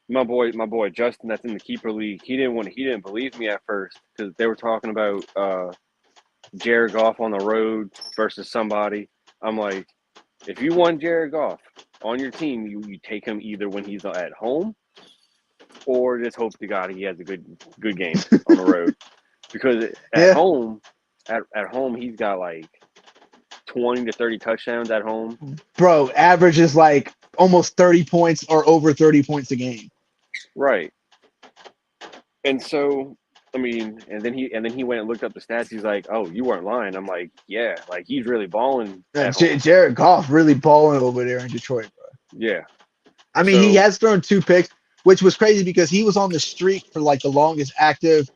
my boy Justin, that's in the keeper league. He didn't believe me at first because they were talking about Jared Goff on the road versus somebody. I'm like, if you want Jared Goff on your team, you take him either when he's at home or just hope to God he has a good game on the road. Because Yeah, at home he's got like 20 to 30 touchdowns at home. bro, averages like almost 30 points or over 30 points a game. Right. And so I mean, and then he went and looked up the stats. He's like, "Oh, you weren't lying." I'm like, "Yeah, like he's really balling at home." Jared Goff really balling over there in Detroit, bro. Yeah. I mean, he So has thrown 2 picks, which was crazy because he was on the streak for like the longest active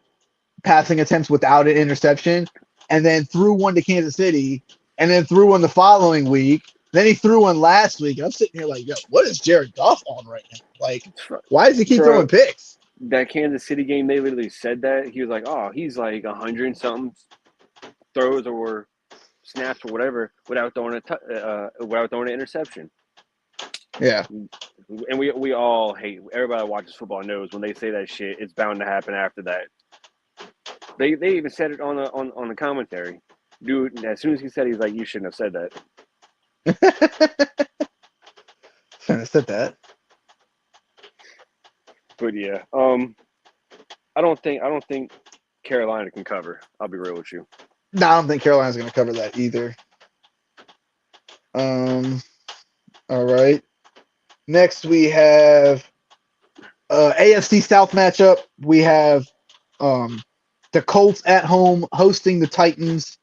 passing attempts without an interception, and then threw one to Kansas City, and then threw one the following week. Then he threw one last week. I'm sitting here like, yo, what is Jared Goff on right now? Like, why does he keep throwing bro, picks? that Kansas City game, they literally said that. He was like, "Oh, he's like 100 and something throws or snaps or whatever without throwing an interception." Yeah, And we all hate, everybody that watches football knows when they say that shit, it's bound to happen after that. They even said it on the commentary. Dude, as soon as he said, he's like, "You shouldn't have said that." shouldn't have said that. But yeah, I don't think Carolina can cover. I'll be real with you. No, I don't think Carolina's going to cover that either. Um, all right. Next we have AFC South matchup. We have the Colts at home hosting the Titans.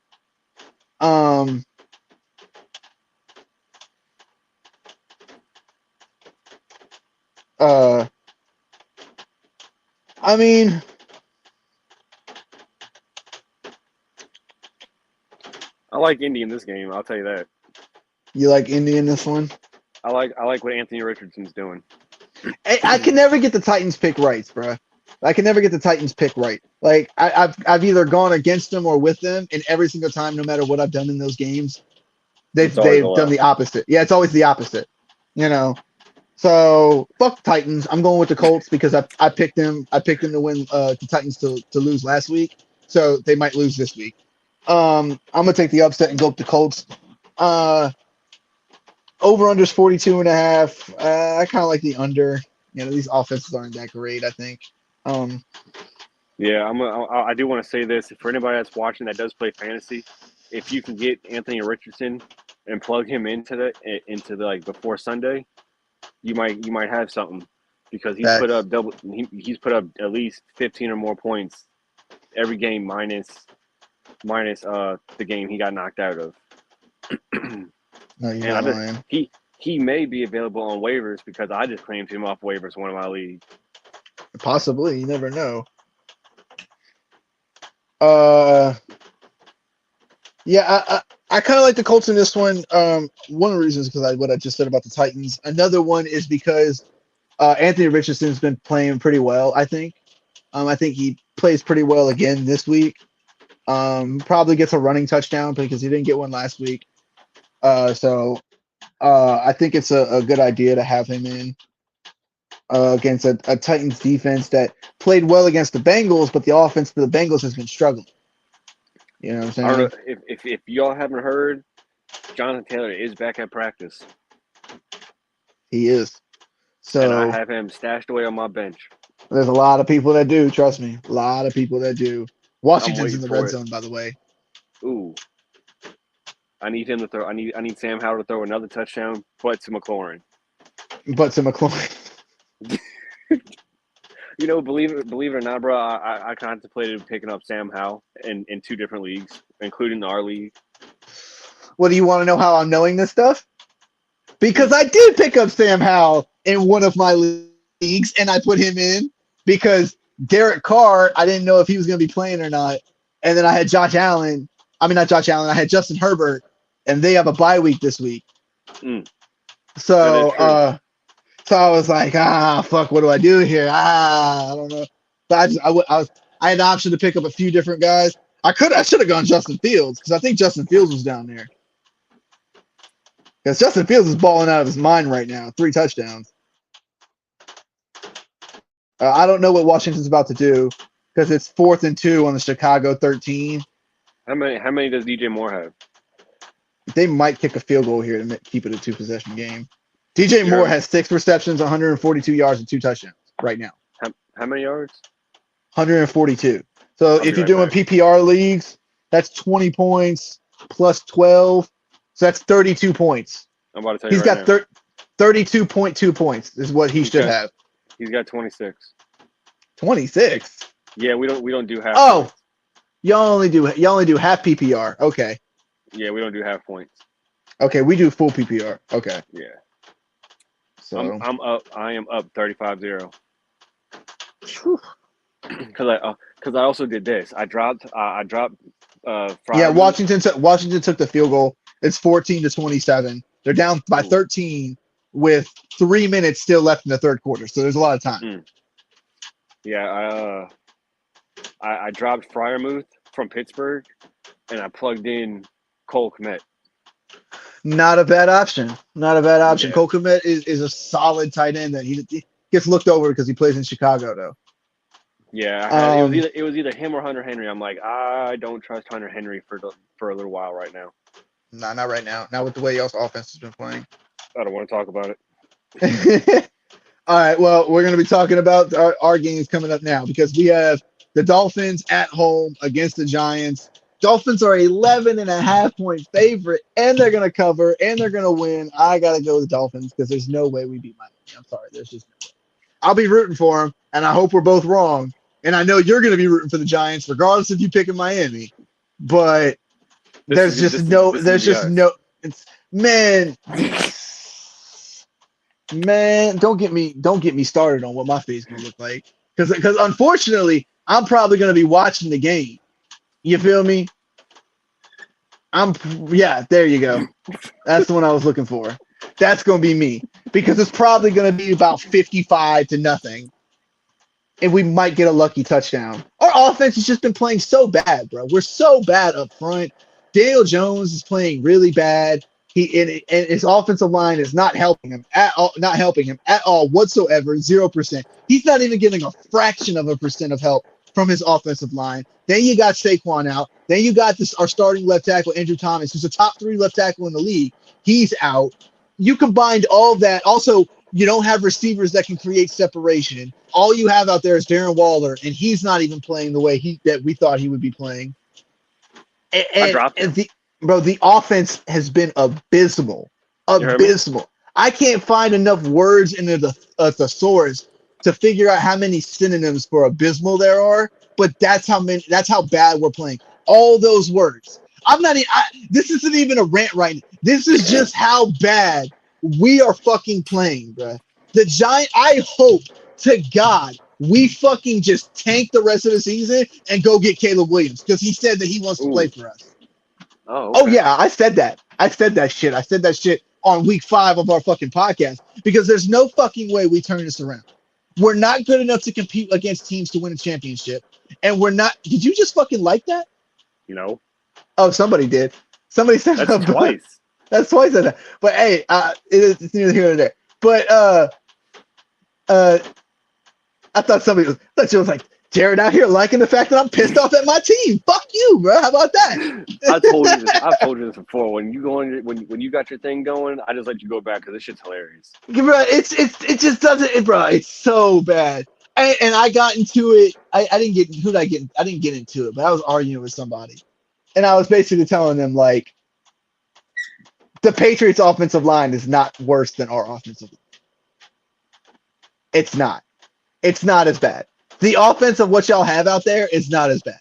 Um, uh, I mean, I like Indy in this game. I'll tell you that. you like Indy in this one? I like what Anthony Richardson's doing. I can never get the Titans pick right, bro. I can never get the Titans pick right. Like I've either gone against them or with them, and every single time, no matter what I've done in those games, It's always a they've done loss. the opposite. Yeah, it's always the opposite. You know. So fuck the Titans. I'm going with the Colts because I picked them. I picked them to win. The Titans to lose last week, so they might lose this week. I'm gonna take the upset and go with the Colts. Over unders 42 and a half. I kind of like the under. You know, these offenses aren't that great, I think. Um, Yeah, I do want to say this for anybody that's watching that does play fantasy. If you can get Anthony Richardson and plug him into the like before Sunday, you might have something because Facts. he's put up at least 15 or more points every game minus the game he got knocked out of. No, you're And I not just lying. he may be available on waivers because I just claimed him off waivers in one of my leagues. Possibly. You never know. Uh, yeah, I kind of like the Colts in this one. One of the reasons because what I just said about the Titans. Another one is because Anthony Richardson's been playing pretty well. I think he plays pretty well again this week. Probably gets a running touchdown because he didn't get one last week. So I think it's a good idea to have him in against a Titans defense that played well against the Bengals, but the offense for the Bengals has been struggling. You know what I'm I don't saying? know if y'all haven't heard, Jonathan Taylor is back at practice, He is. and I So have him stashed away on my bench. there's a lot of people that do. Trust me, a lot of people that do. I'm Washington's in waiting the red for it. zone, by the way. Ooh, I need him to throw. I need Sam Howell to throw another touchdown, but to McLaurin. But to McLaurin. You know, believe it or not, bro, I contemplated picking up Sam Howell in 2 different leagues, including our league. What do you want to know how I'm knowing this stuff? Because I did pick up Sam Howell in one of my leagues, and I put him in because Derek Carr, I didn't know if he was going to be playing or not. And then I had Josh Allen. I mean, not Josh Allen. I had Justin Herbert, and they have a bye week this week. Mm. So, so I was like, fuck, what do I do here? I don't know. So I had the option to pick up a few different guys. I should have gone Justin Fields because I think Justin Fields was down there. Because Justin Fields is balling out of his mind right now. 3 touchdowns. I don't know what Washington's about to do because it's 4th and 2 on the Chicago 13. How many does DJ Moore have? They might kick a field goal here to keep it a 2-possession game. DJ Moore has 6 receptions, 142 yards, and 2 touchdowns right now. How many yards? 142. So if you're doing back. PPR leagues, that's 20 points plus 12. So that's 32 points. I'm about to tell He's you right got 32.2 points is what he should have. He's got 26. 26. Yeah, we don't do half. Oh, points. y'all only do half PPR. Okay. Yeah, we don't do half points. Okay, we do full PPR. Okay. Yeah. So I'm up. I am up 35-0. Because I also did this. I dropped. Friday. Yeah, Washington took the field goal. It's 14-27. They're down by 13 with 3 minutes still left in the third quarter. So there's a lot of time. Yeah, I dropped Freiermuth from Pittsburgh, and I plugged in Cole Kmet. Not a bad option. Not a bad option. Yeah. Cole Kmet is a solid tight end that he gets looked over because he plays in Chicago though. Yeah, it was either him or Hunter Henry. I'm like, I don't trust Hunter Henry for a little while right now. Nah, not right now. Not with the way y'all's offense has been playing. I don't want to talk about it. All right, well, we're going to be talking about our games coming up now because we have the Dolphins at home against the Giants. Dolphins are 11.5-point favorite, and they're going to cover, and they're going to win. I got to go with the Dolphins because there's no way we beat Miami. I'm sorry. There's just no way. I'll be rooting for them, and I hope we're both wrong. And I know you're going to be rooting for the Giants, regardless if you pick in Miami. But there's just no. Man, don't get me started on what my face gonna look like. Because unfortunately, I'm probably gonna be watching the game. You feel me? There you go. That's the one I was looking for. That's gonna be me. Because it's probably gonna be about 55-0. And we might get a lucky touchdown. Our offense has just been playing so bad, bro. We're so bad up front. Daniel Jones is playing really bad. And his offensive line is not helping him at all whatsoever. 0%. He's not even getting a fraction of a percent of help from his offensive line. Then you got Saquon out. Then you got our starting left tackle, Andrew Thomas, who's a top 3 left tackle in the league. He's out. You combined all that. Also, you don't have receivers that can create separation. All you have out there is Darren Waller, and he's not even playing the way that we thought he would be playing. I dropped him. The offense has been abysmal. Abysmal. I can't find enough words in the thesaurus to figure out how many synonyms for abysmal there are, but that's how bad we're playing. All those words. This isn't even a rant right now. This is just how bad we are fucking playing, bro. The Giant, I hope to God we fucking just tank the rest of the season and go get Caleb Williams because he said that he wants to play for us. Oh yeah, I said that. I said that shit on week 5 of our fucking podcast because there's no fucking way we turn this around. We're not good enough to compete against teams to win a championship, and we're not. Did you just fucking like that? No. Oh, somebody did. Somebody said that's twice. That's twice that. But hey, it's neither here nor there. But I thought you was like, Jared out here liking the fact that I'm pissed off at my team. Fuck you, bro. How about that? I've told you this before. When you go on, when you got your thing going, I just let you go back because this shit's hilarious. Bro, it just doesn't, bro. It's so bad. And I got into it. I didn't get who did I get? I didn't get into it, but I was arguing with somebody, and I was basically telling them like the Patriots' offensive line is not worse than our offensive line. It's not. It's not as bad. The offense of what y'all have out there is not as bad.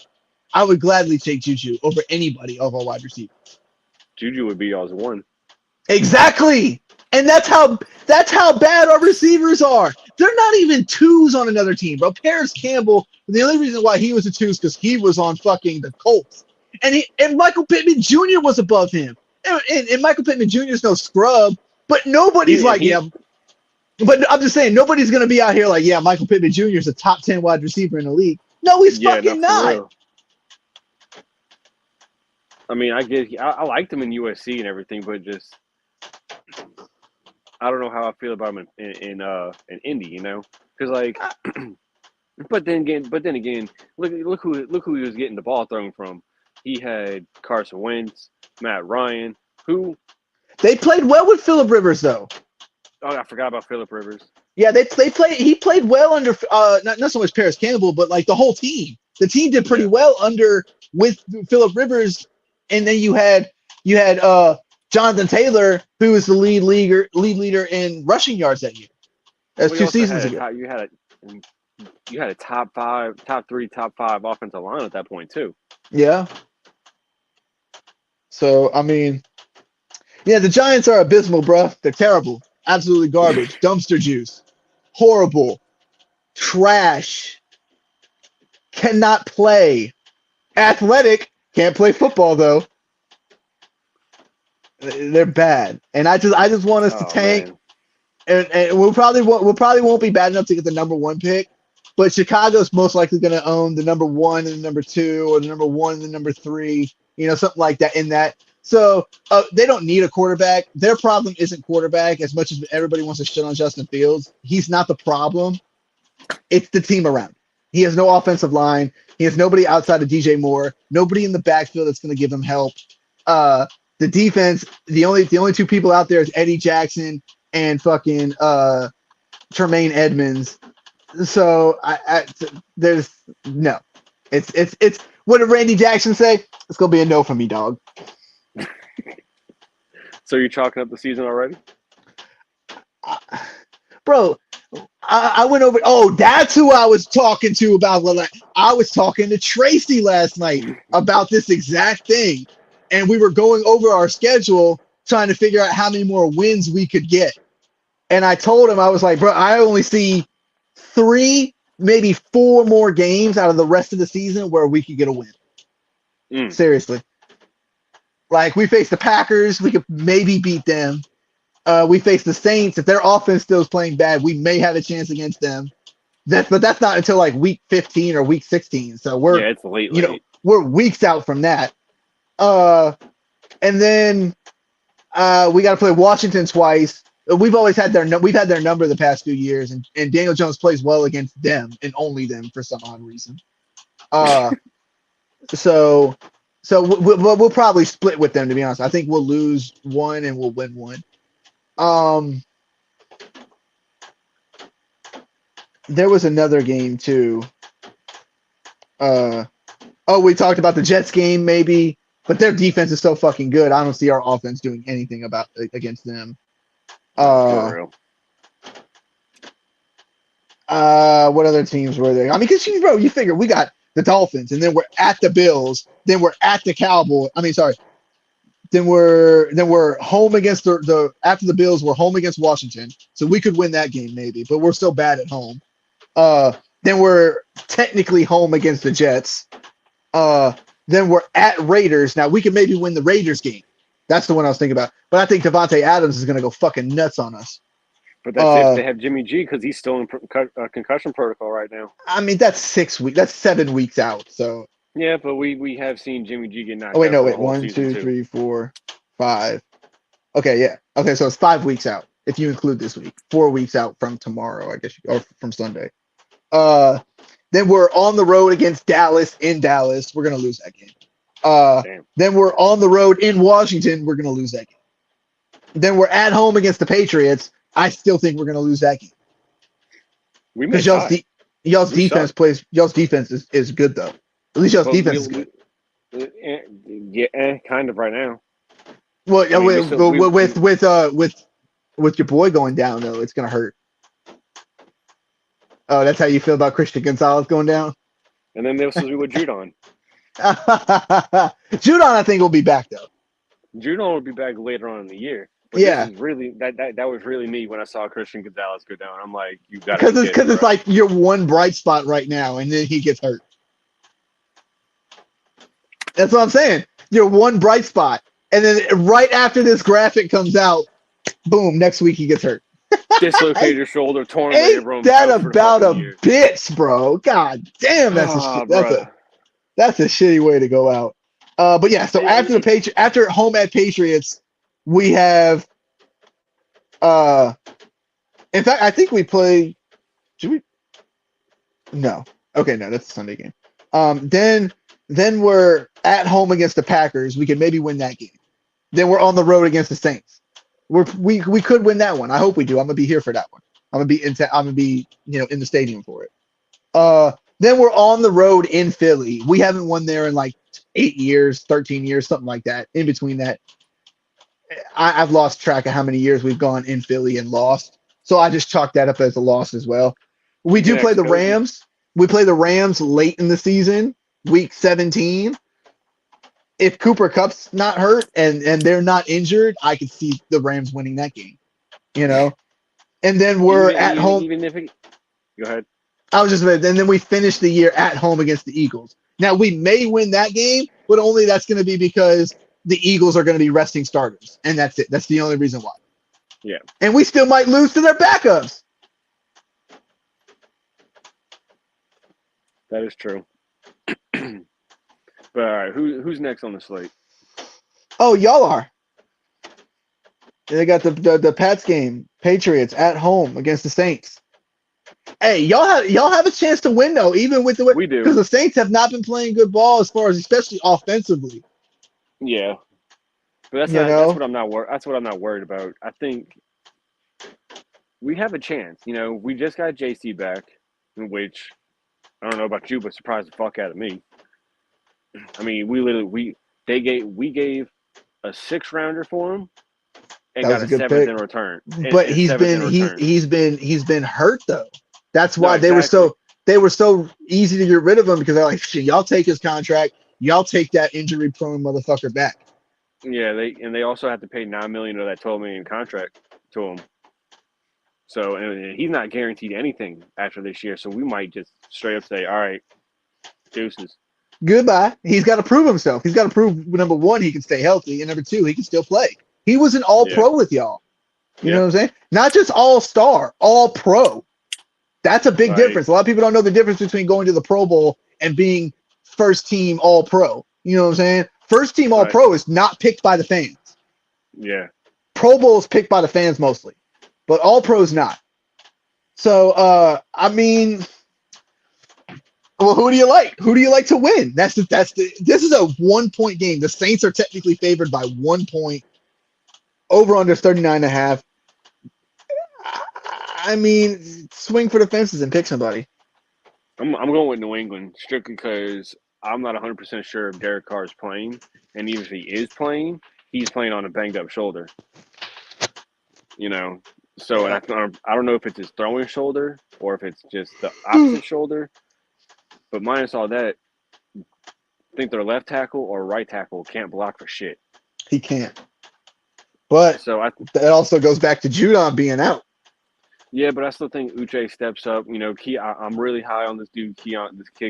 I would gladly take Juju over anybody of our wide receivers. Juju would be y'all's one. Exactly. And that's how bad our receivers are. They're not even twos on another team, bro. Paris Campbell, the only reason why he was a two is because he was on fucking the Colts. And Michael Pittman Jr. was above him. And Michael Pittman Jr. is no scrub, but nobody's yeah. But I'm just saying, nobody's going to be out here like, yeah, Michael Pittman Jr. is a top 10 wide receiver in the league. No, he's fucking not. I mean, I liked him in USC and everything, but just I don't know how I feel about him in Indy, you know, because like, but then again, look who he was getting the ball thrown from. He had Carson Wentz, Matt Ryan, who they played well with Phillip Rivers though. Oh, I forgot about Phillip Rivers. Yeah, he played well under not so much Paris Campbell, but like the whole team. The team did pretty well with Phillip Rivers, and then you had Jonathan Taylor, who was the lead leader in rushing yards that year. That's 2 seasons ago. You had a top 3, top 5 offensive line at that point too. Yeah. So I mean, yeah, the Giants are abysmal, bro. They're terrible. Absolutely garbage. Dumpster juice. Horrible. Trash. Cannot play. Athletic. Can't play football though. They're bad. And I just want us to tank. Man. And we'll probably won't be bad enough to get the number 1 pick. But Chicago's most likely going to own the number 1 and the number 2, or the number 1 and the number 3. You know, something like that in that. So they don't need a quarterback. Their problem isn't quarterback as much as everybody wants to shit on Justin Fields. He's not the problem. It's the team around. He has no offensive line. He has nobody outside of DJ Moore. Nobody in the backfield that's going to give him help. The defense, the only 2 people out there is Eddie Jackson and fucking Tremaine Edmonds. So there's no. It's what did Randy Jackson say? It's gonna be a no for me, dog. So you're chalking up the season already? Bro, I went over. Oh, that's who I was talking to about. I was talking to Tracy last night about this exact thing. And we were going over our schedule, trying to figure out how many more wins we could get. And I told him, I was like, bro, I only see 3, maybe 4 more games out of the rest of the season where we could get a win. Seriously. Like, we face the Packers, we could maybe beat them. We face the Saints. If their offense still is playing bad, we may have a chance against them. But that's not until like week 15 or week 16. So it's late. You know, we're weeks out from that. And then we got to play Washington twice. We've always had their number the past few years, and Daniel Jones plays well against them and only them for some odd reason. So we'll probably split with them, to be honest. I think we'll lose 1 and we'll win 1. There was another game too. We talked about the Jets game maybe, but their defense is so fucking good. I don't see our offense doing anything against them. For real. What other teams were there? I mean, because bro, you figure we got the Dolphins, and then we're at the Bills, then we're at the Cowboys. Then we're home against after the Bills, we're home against Washington, so we could win that game maybe, but we're still bad at home. Then we're technically home against the Jets. Then we're at Raiders. Now we could maybe win the Raiders game. That's the one I was thinking about. But I think Devontae Adams is gonna go fucking nuts on us. But that's if they have Jimmy G, because he's still in concussion protocol right now. I mean, that's 6 weeks. That's 7 weeks out. So yeah, but we have seen Jimmy G get knocked out. Oh wait, no, wait. 1, 2, 3, 4, 5. Okay, yeah. Okay, so it's 5 weeks out if you include this week. 4 weeks out from tomorrow, I guess, or from Sunday. Then we're on the road against Dallas in Dallas. We're gonna lose that game. Damn. Then we're on the road in Washington. We're gonna lose that game. Then we're at home against the Patriots. I still think we're gonna lose that game We may because tie. y'all's We defense suck. plays. Y'all's defense is good though. At least y'all's But defense is good. Kind of right now. Well, yeah, I mean, we still we with your boy going down though, it's gonna hurt. Oh, that's how you feel about Christian Gonzalez going down. and then this was with Judon. Judon, I think will be back though. Judon will be back later on in the year. But Yeah, this is really that was really me when I saw Christian Gonzalez go down. I'm like, you got to because be kidding, it's bro. like your one bright spot right now, and then he gets hurt. That's what I'm saying. Your one bright spot, and then right after this graphic comes out, boom! Next week he gets hurt. Dislocated shoulder, torn Ain't labrum, that out for the about fucking a year. bitch, bro? God damn, Ah, bro. that's a shitty way to go out. But yeah, so after after home at Patriots, we have in fact I think we play should we no. Okay, no, that's a Sunday game. Then we're at home against the Packers. We could maybe win that game. Then we're on the road against the Saints. We could win that one. I hope we do. I'm gonna be here for that one. I'm gonna be in the stadium for it. Then we're on the road in Philly. We haven't won there in like 8 years, 13 years, something like that. In between that, I've lost track of how many years we've gone in Philly and lost. So I just chalk that up as a loss as well. We do play the Rams. We play the Rams late in the season, week 17. If Cooper Kupp's not hurt and they're not injured, I could see the Rams winning that game. And then we're at home. Even if it, go ahead. I was just and then we finish the year at home against the Eagles. Now we may win that game, but only that's going to be because the Eagles are going to be resting starters, and that's it. That's the only reason why. Yeah. And we still might lose to their backups. That is true. But all right, who's next on the slate? Oh, y'all are. They got the Pats game, Patriots at home against the Saints. Hey, y'all have a chance to win though, even with the way We do, because the Saints have not been playing good ball as far as especially offensively. Yeah, but that's what I'm not worried about. I think we have a chance. We just got JC back, in which I don't know about you, but surprised the fuck out of me. I mean, we gave a 6-rounder for him and got a 7th in return. But he's been hurt though. That's why they were so easy to get rid of him because they're like, shit, y'all take his contract, y'all take that injury prone motherfucker back. Yeah, they also have to pay $9 million of that $12 million contract to him. So and he's not guaranteed anything after this year. So we might just straight up say, all right, deuces. Goodbye. He's got to prove himself. He's got to prove, number one, he can stay healthy, and number two, he can still play. He was an all-pro with y'all. You know what I'm saying? Not just all-star, all-pro. That's a big difference. A lot of people don't know the difference between going to the Pro Bowl and being first-team all-pro. You know what I'm saying? First-team all-pro is not picked by the fans. Yeah. Pro Bowl is picked by the fans mostly, but all-pro is not. So, I mean... Well, who do you like? Who do you like to win? This is a 1-point game. The Saints are technically favored by 1 point. Over under 39.5. I mean, swing for the fences and pick somebody. I'm going with New England strictly because I'm not 100% sure if Derek Carr is playing, and even if he is playing, he's playing on a banged up shoulder. So and I don't know if it's his throwing shoulder or if it's just the opposite shoulder. But minus all that, I think their left tackle or right tackle can't block for shit. He can't. But so that also goes back to Judon being out. Yeah, but I still think Uche steps up. I'm really high on this kid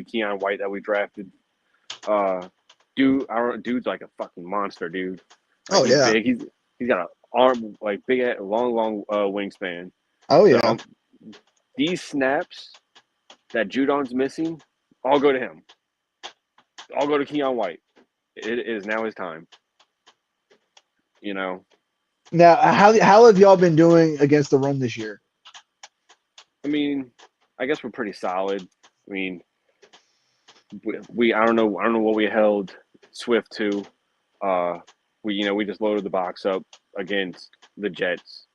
Keon White that we drafted. Dude's like a fucking monster, dude. Like, he's big. He's got an arm like big, long wingspan. Oh yeah. So, these snaps that Judon's missing, I'll go to him. I'll go to Keon White. It is now his time. Now, how have y'all been doing against the run this year? I mean, I guess we're pretty solid. I mean, I don't know what we held Swift to. We just loaded the box up against the Jets.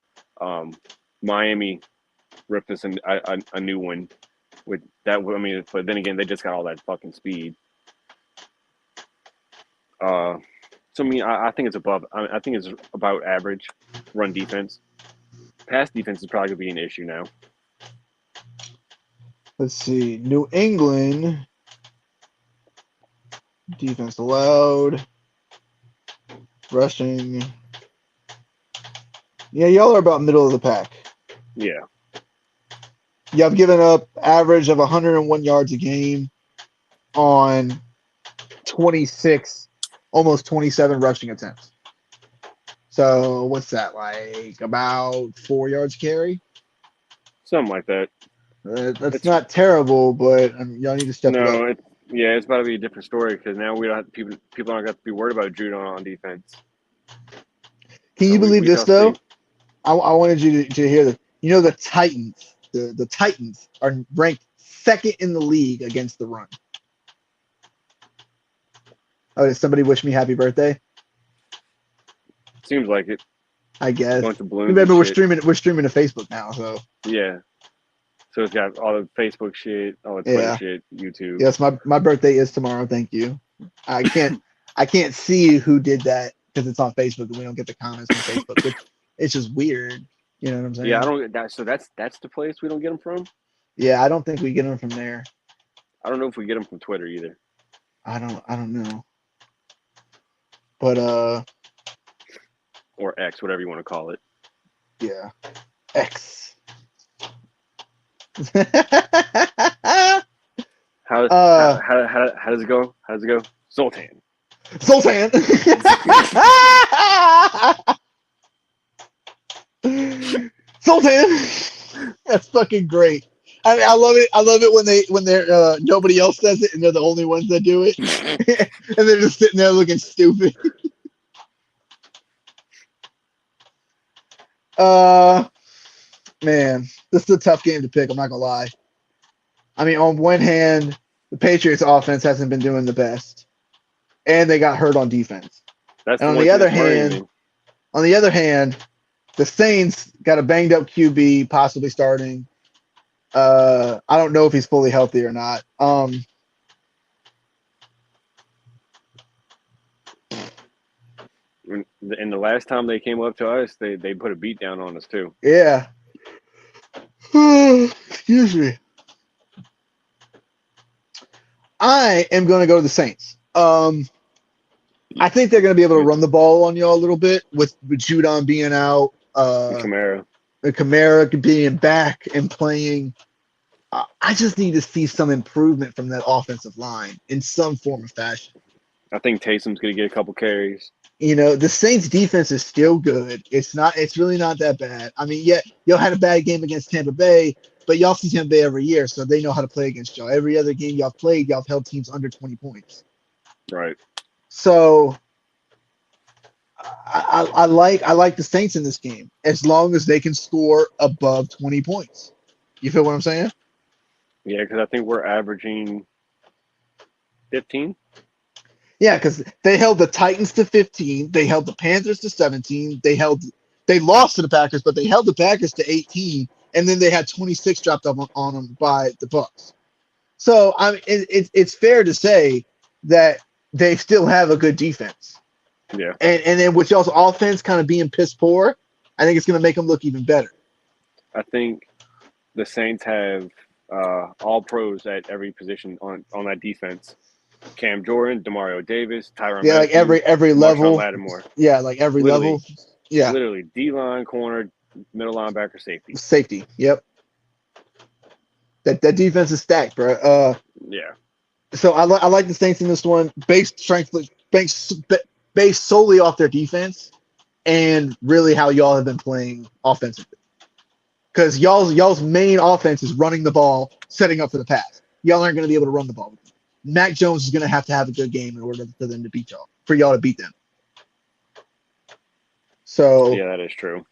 Miami ripped us a new one with that. I mean, but then again, they just got all that fucking speed. So I mean, I think it's above. I think it's about average run defense. Pass defense is probably gonna be an issue now. Let's see. New England defense allowed. Rushing. Yeah, y'all are about middle of the pack. Yeah. Y'all have given up average of 101 yards a game on 26, almost 27 rushing attempts. So what's that, like about 4 yards carry? Something like that. That's not terrible, but y'all need to step it up. No, it's about to be a different story because now we don't have people aren't got to be worried about Judon on defense. Can you believe this though? I wanted you to hear this. You know the Titans, the Titans are ranked second in the league against the run. Oh, did somebody wish me happy birthday? Seems like it. I guess. Bunch of balloons. Remember, we're streaming to Facebook now, so yeah. So it's got all the Facebook shit, all the Twitter shit, YouTube. Yes, my birthday is tomorrow. Thank you. I can't see who did that because it's on Facebook and we don't get the comments on Facebook. It's just weird. You know what I'm saying? Yeah, I don't. So that's the place we don't get them from. Yeah, I don't think we get them from there. I don't know if we get them from Twitter either. I don't know. But or X, whatever you want to call it. Yeah, X. How does it go? How does it go? Sultan. Sultan. That's fucking great. I mean, I love it. I love it when they're nobody else does it and they're the only ones that do it, and they're just sitting there looking stupid. Man, this is a tough game to pick. I'm not gonna lie. I mean, on one hand, the Patriots' offense hasn't been doing the best, and they got hurt on defense. That's and on the other hand, the Saints got a banged up QB, possibly starting. I don't know if he's fully healthy or not. And the last time they came up to us, they put a beat down on us too. Yeah. Excuse me. I am going to go to the Saints. I think they're going to be able to run the ball on y'all a little bit with Judon being out. Kamara being back and playing. I just need to see some improvement from that offensive line in some form or fashion. I think Taysom's going to get a couple carries. You know, the Saints defense is still good. It's really not that bad. I mean, yeah, y'all had a bad game against Tampa Bay, but y'all see Tampa Bay every year, so they know how to play against y'all. Every other game y'all played, y'all held teams under 20 points. Right. So I like the Saints in this game as long as they can score above 20 points. You feel what I'm saying? Yeah, because I think we're averaging 15. Yeah, because they held the Titans to 15. They held the Panthers to 17. They lost to the Packers, but they held the Packers to 18. And then they had 26 dropped up on them by the Bucs. So I mean, it's fair to say that they still have a good defense. Yeah. And then with y'all's offense kind of being piss poor, I think it's going to make them look even better. I think the Saints have all pros at every position on that defense. Cam Jordan, Demario Davis, Tyrann Yeah, Matthew, like every level. Lattimore. Yeah, like every level. Yeah. Literally D-line, corner, middle linebacker, safety. Safety. Yep. That defense is stacked, bro. Yeah. So I like the Saints in this one, based solely off their defense and really how y'all have been playing offensively. Because y'all's main offense is running the ball, setting up for the pass. Y'all aren't going to be able to run the ball. Mac Jones is going to have a good game in order for them to beat y'all, for y'all to beat them. So yeah, that is true.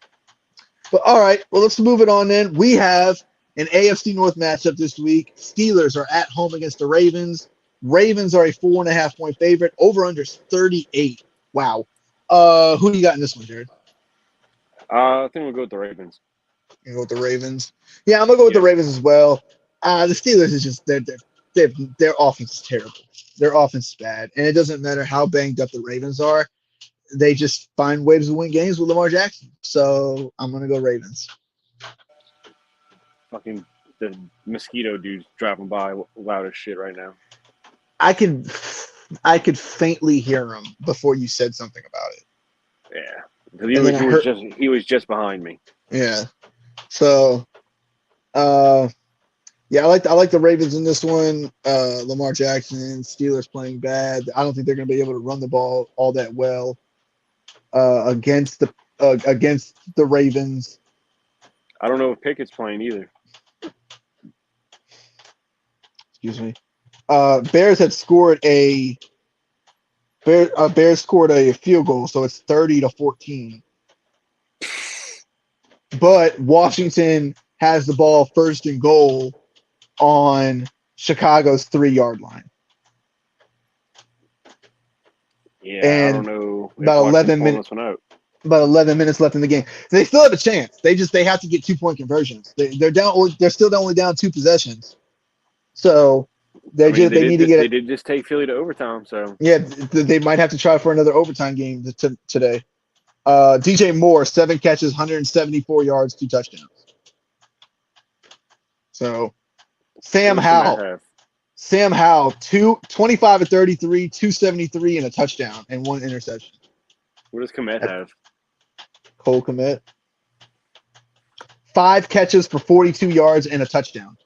But all right, well, let's move it on then. We have an AFC North matchup this week. Steelers are at home against the Ravens. Ravens are a 4.5-point favorite. Over under 38. Wow. Who do you got in this one, Jared? I think we'll go with the Ravens. You go with the Ravens. Yeah, I'm gonna go with the Yeah. Ravens as well. The Steelers is just their offense is terrible. Their offense is bad, and it doesn't matter how banged up the Ravens are. They just find ways to win games with Lamar Jackson. So I'm gonna go Ravens. Fucking the mosquito dude's driving by loud as shit right now. I could faintly hear him before you said something about it. Yeah, because he was just behind me. Yeah. So, yeah, I like the Ravens in this one. Lamar Jackson, Steelers playing bad. I don't think they're going to be able to run the ball all that well against the Ravens. I don't know if Pickett's playing either. Excuse me. Bears scored a field goal, so it's 30-14. But Washington has the ball first and goal on Chicago's 3-yard line. Yeah, and I don't know. About 11 minutes. About 11 minutes left in the game. They still have a chance. They have to get 2-point conversions. They're down. They're still only down 2 possessions. So they need to get. They did just take Philly to overtime. So yeah, they might have to try for another overtime game today. DJ Moore, 7 catches, 174 yards, 2 touchdowns. So Sam Howell, 25 of 33, 273, and a touchdown and 1 interception. What does Kmet have? Cole Kmet, 5 catches for 42 yards and a touchdown.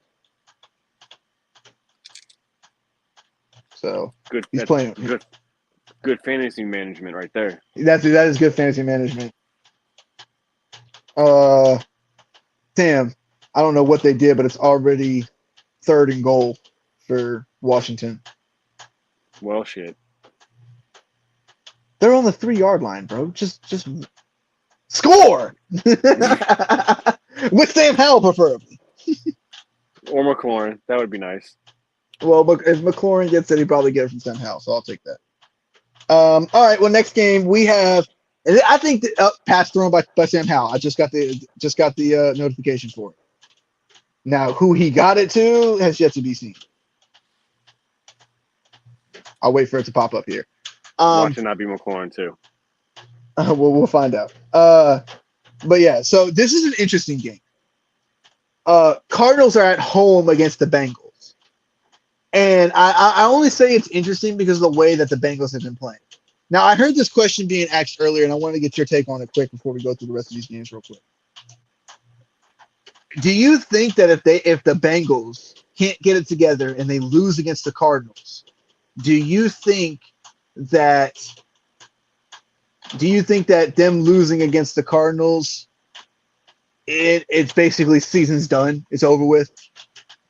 So he's playing good fantasy management right there. That is good fantasy management. Sam, I don't know what they did, but it's already 3rd and goal for Washington. Well, shit. They're on the 3-yard line, bro. Just score with Sam Howell, preferably. Or McLaurin. That would be nice. Well, if McLaurin gets it, he probably get it from Sam Howell, so I'll take that. All right. Well, next game we have. I think pass thrown by Sam Howell. I just got the notification for it. Now, who he got it to has yet to be seen. I'll wait for it to pop up here. Watch it not be McLaurin too. We'll find out. But yeah, so this is an interesting game. Cardinals are at home against the Bengals, and I only say it's interesting because of the way that the Bengals have been playing. Now, I heard this question being asked earlier, and I want to get your take on it quick before we go through the rest of these games real quick. Do you think that if the Bengals can't get it together and they lose against the Cardinals, do you think that them losing against the Cardinals, it's basically season's done, it's over with?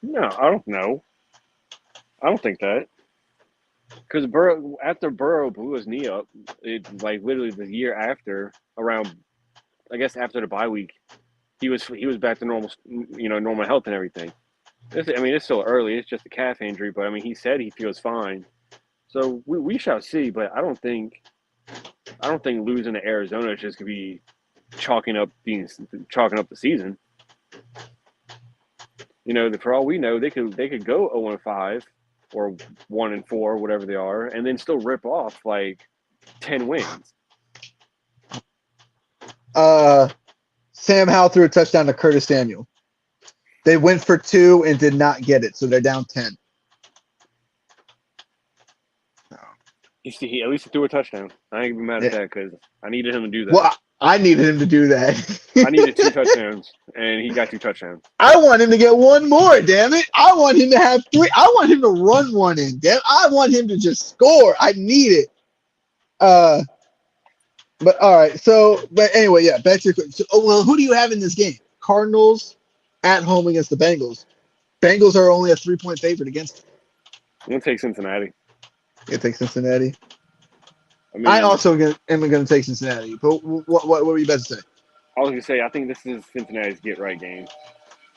No, I don't know. I don't think that. Because after Burrow blew his knee up, like literally the year after, around, I guess after the bye week, he was back to normal health and everything. It's still early. It's just a calf injury, but he said he feels fine. So we shall see. But I don't think losing to Arizona is just gonna be chalking up the season. For all we know, they could go 0-5 or 1-4, whatever they are, and then still rip off like 10 wins. Sam Howell threw a touchdown to Curtis Samuel. They went for 2 and did not get it, so they're down 10. At least he threw a touchdown. I ain't even mad at that because I needed him to do that. Well, I needed him to do that. I needed 2 touchdowns, and he got 2 touchdowns. I want him to get 1 more, damn it. I want him to have 3. I want him to run 1 in, damn. I want him to just score. I need it. But all right. But anyway, yeah, back to your question. Who do you have in this game? Cardinals at home against the Bengals. Bengals are only a 3-point favorite against them. I'm going to take Cincinnati. You take Cincinnati? I also am going to take Cincinnati. But what were you about to say? I was going to say, I think this is Cincinnati's get-right game.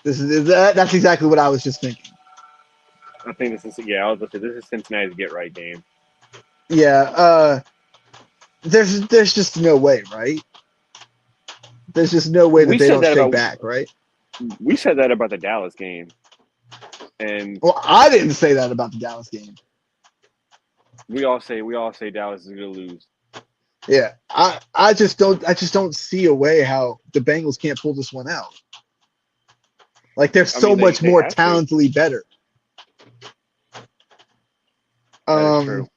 That's exactly what I was just thinking. I think this is I was gonna say this is Cincinnati's get right game. Yeah, there's just no way, right? There's just no way that We they said don't that shake about back, right? the Dallas game, and Well, I didn't say that about the Dallas game. we all say Dallas is gonna lose. Yeah, I just don't see a way how the Bengals can't pull this one out. Like they're I so mean, much they more have to. talently better. That is Um, true.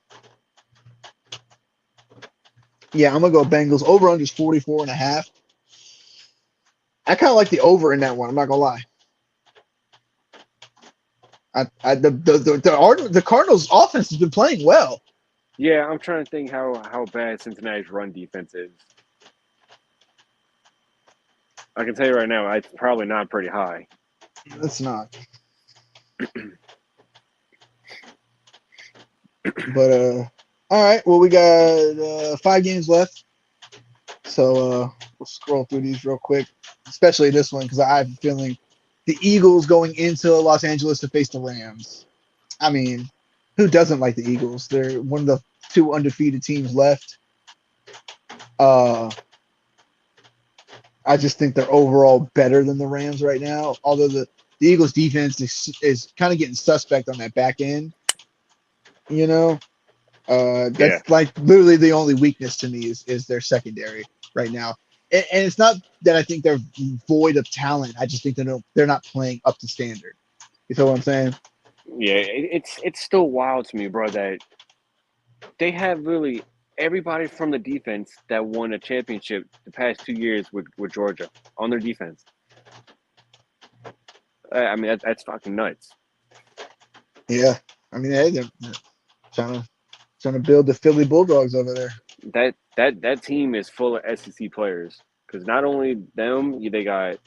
yeah, I'm gonna go Bengals. Over under is 44.5. I kind of like the over in that one. I'm not gonna lie. The Cardinals offense has been playing well. Yeah, I'm trying to think how bad Cincinnati's run defense is. I can tell you right now, it's probably not pretty high. It's not. But all right. Well, we got 5 games left, so we'll scroll through these real quick, especially this one because I have a feeling the Eagles going into Los Angeles to face the Rams. I mean, who doesn't like the Eagles? They're one of the 2 undefeated teams left. Uh, I just think they're overall better than the Rams right now. Although the Eagles defense is kind of getting suspect on that back end. You know, Yeah, that's like literally the only weakness to me is their secondary right now. And it's not that I think they're void of talent. I just think they're not playing up to standard. You feel what I'm saying? yeah. It's still wild to me, bro, that they have really everybody from the defense that won a championship the past 2 years with Georgia on their defense. I mean, that's fucking nuts. Yeah. I mean, hey, they're trying to build the Philly Bulldogs over there. That team is full of SEC players because not only them, they got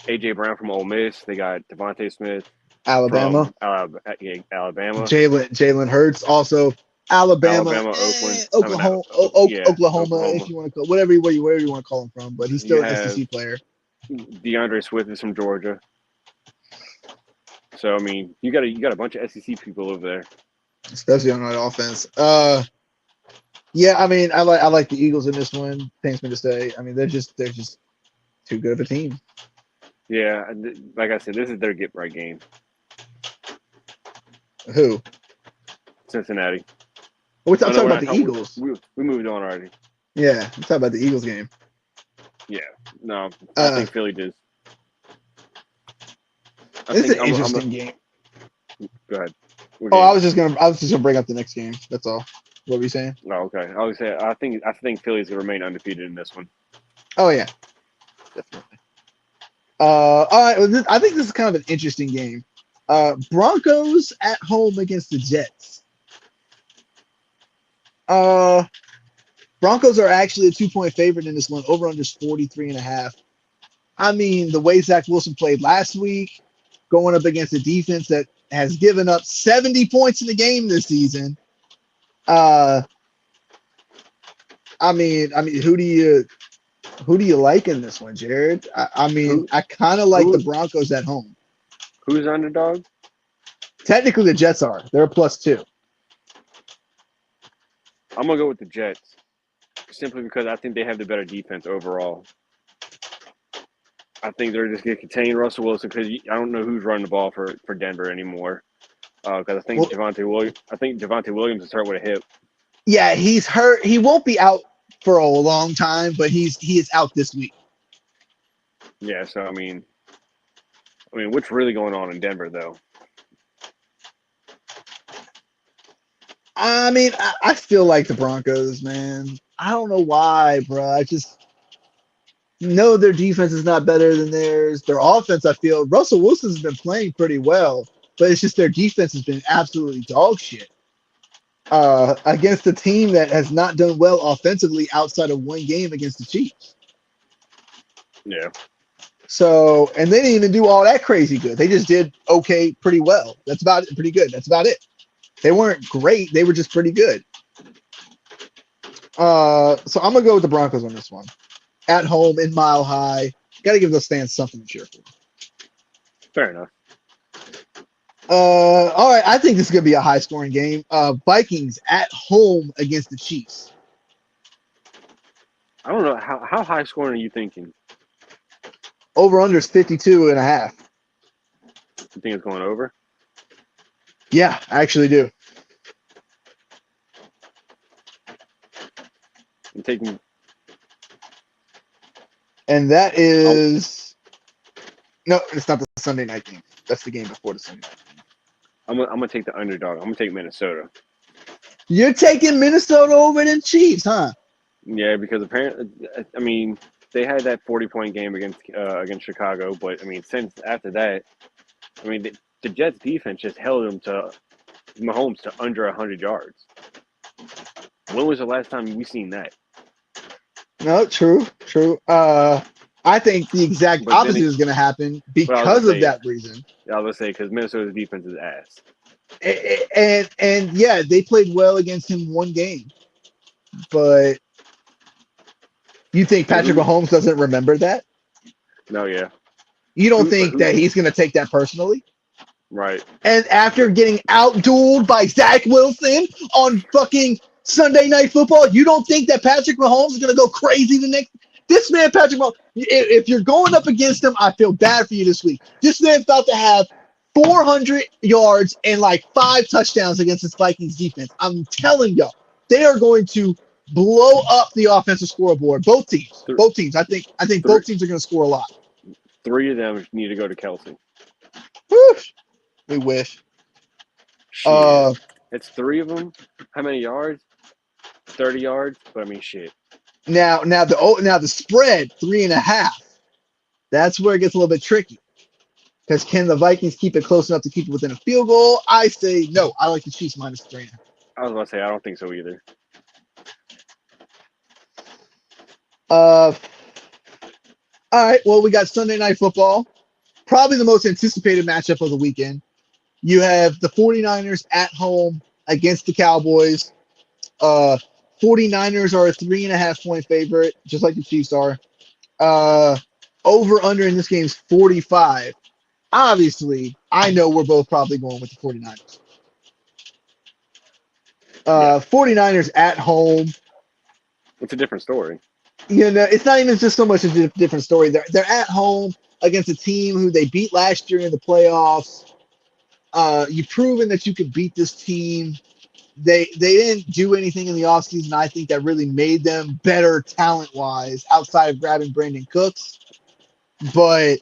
AJ Brown from Ole Miss, they got Devontae Smith Alabama, from Alabama, Jalen Hurts, also Alabama, Alabama, Oakland. I mean, Oklahoma, yeah, Oklahoma, if Oklahoma. you want to call whatever you want to call him from, but he's You still an have SEC player. DeAndre Swift is from Georgia. So I mean, you got a bunch of SEC people over there. Especially on that offense. Yeah, I mean, I like the Eagles in this one. Pains me to say. I mean, they're just too good of a team. Yeah, like I said, this is their get right game. Who? Cincinnati. I'm Oh no, talking we're about not the talking. Eagles. We moved on already. Yeah, I'm talking about the Eagles game. Yeah, no, I think Philly does. This is an interesting game. Go ahead. Oh, I was just gonna bring up the next game. That's all. What were you saying? Oh, okay. I would say I think Philly's gonna remain undefeated in this one. Oh yeah, definitely. All right. Well, I think this is kind of an interesting game. Broncos at home against the Jets. Broncos are actually a 2-point favorite in this one. Over under 43.5. I mean, the way Zach Wilson played last week, going up against a defense that has given up 70 points in the game this season. I mean, who do you like in this one, Jared? I mean, I kind of like the Broncos at home. Who's underdog? Technically, the Jets are. They're a +2. I'm gonna go with the Jets, simply because I think they have the better defense overall. I think they're just gonna contain Russell Wilson because I don't know who's running the ball for Denver anymore. Because I think Javonte Williams is hurt with a hip. Yeah, he's hurt. He won't be out for a long time, but he is out this week. Yeah, so I mean, what's really going on in Denver though? I mean, I feel like the Broncos, man. I don't know why, bro. I just know their defense is not better than theirs. Their offense, I feel, Russell Wilson's been playing pretty well, but it's just their defense has been absolutely dog shit. Against a team that has not done well offensively outside of one game against the Chiefs. Yeah. So, and they didn't even do all that crazy good. They just did okay, pretty well. That's about it. Pretty good. That's about it. They weren't great. They were just pretty good. So I'm gonna go with the Broncos on this one. At home in Mile High, got to give those fans something to cheer for. Fair enough. All right. I think this is gonna be a high scoring game. Vikings at home against the Chiefs. I don't know how high scoring are you thinking? Over under is 52.5. You think it's going over? Yeah, I actually do. I'm taking. And that is no, it's not the Sunday night game. That's the game before the Sunday night game. I'm gonna take the underdog. I'm gonna take Minnesota. You're taking Minnesota over the Chiefs, huh? Yeah, because apparently, I mean, they had that 40-point game against Chicago, but I mean, since after that, I mean, the Jets defense just held them to Mahomes to under 100 yards. When was the last time we seen that? No, true. I think the exact But then opposite is going to happen because of that reason. I was gonna say because Minnesota's defense is ass. And yeah, they played well against him one game, but you think Patrick Mahomes doesn't remember that? No, yeah. You don't think that he's going to take that personally? Right. And after getting outdueled by Zach Wilson on fucking Sunday Night Football, you don't think that Patrick Mahomes is going to go crazy the next? This man, Patrick Mahomes, if you're going up against him, I feel bad for you this week. This man's about to have 400 yards and like 5 touchdowns against this Vikings defense. I'm telling y'all, they are going to blow up the offensive scoreboard. Both teams. I think both teams are going to score a lot. 3 of them need to go to Kelsey. Whew. We wish. It's 3 of them. How many yards? 30 yards. But I mean, shit. Now the spread 3.5. That's where it gets a little bit tricky. Because can the Vikings keep it close enough to keep it within a field goal? I say no. I like the Chiefs minus 3.5. I was about to say I don't think so either. All right. Well, we got Sunday Night Football. Probably the most anticipated matchup of the weekend. You have the 49ers at home against the Cowboys. 49ers are a 3.5 point favorite, just like the Chiefs are. Over under in this game is 45. Obviously, I know we're both probably going with the 49ers. 49ers at home. It's a different story. You know, it's not even just so much a different story. They're at home against a team who they beat last year in the playoffs. You've proven that you could beat this team. They didn't do anything in the offseason, I think, that really made them better talent-wise outside of grabbing Brandon Cooks. But,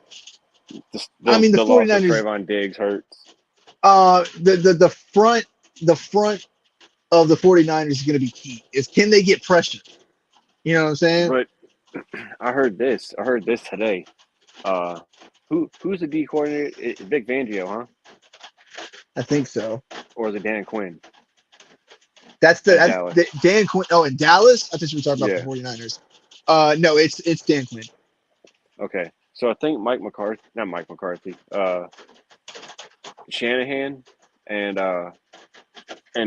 I mean, the 49ers... Trayvon Diggs hurts. The front of the 49ers is going to be key. Can they get pressure? You know what I'm saying? But I heard this today. Who's the D coordinator? It's Vic Fangio, huh? I think so. Or is it Dan Quinn? That's Dan Quinn. Oh, in Dallas? I thought you were talking about the 49ers. No, it's Dan Quinn. Okay. So I think not Mike McCarthy. Shanahan and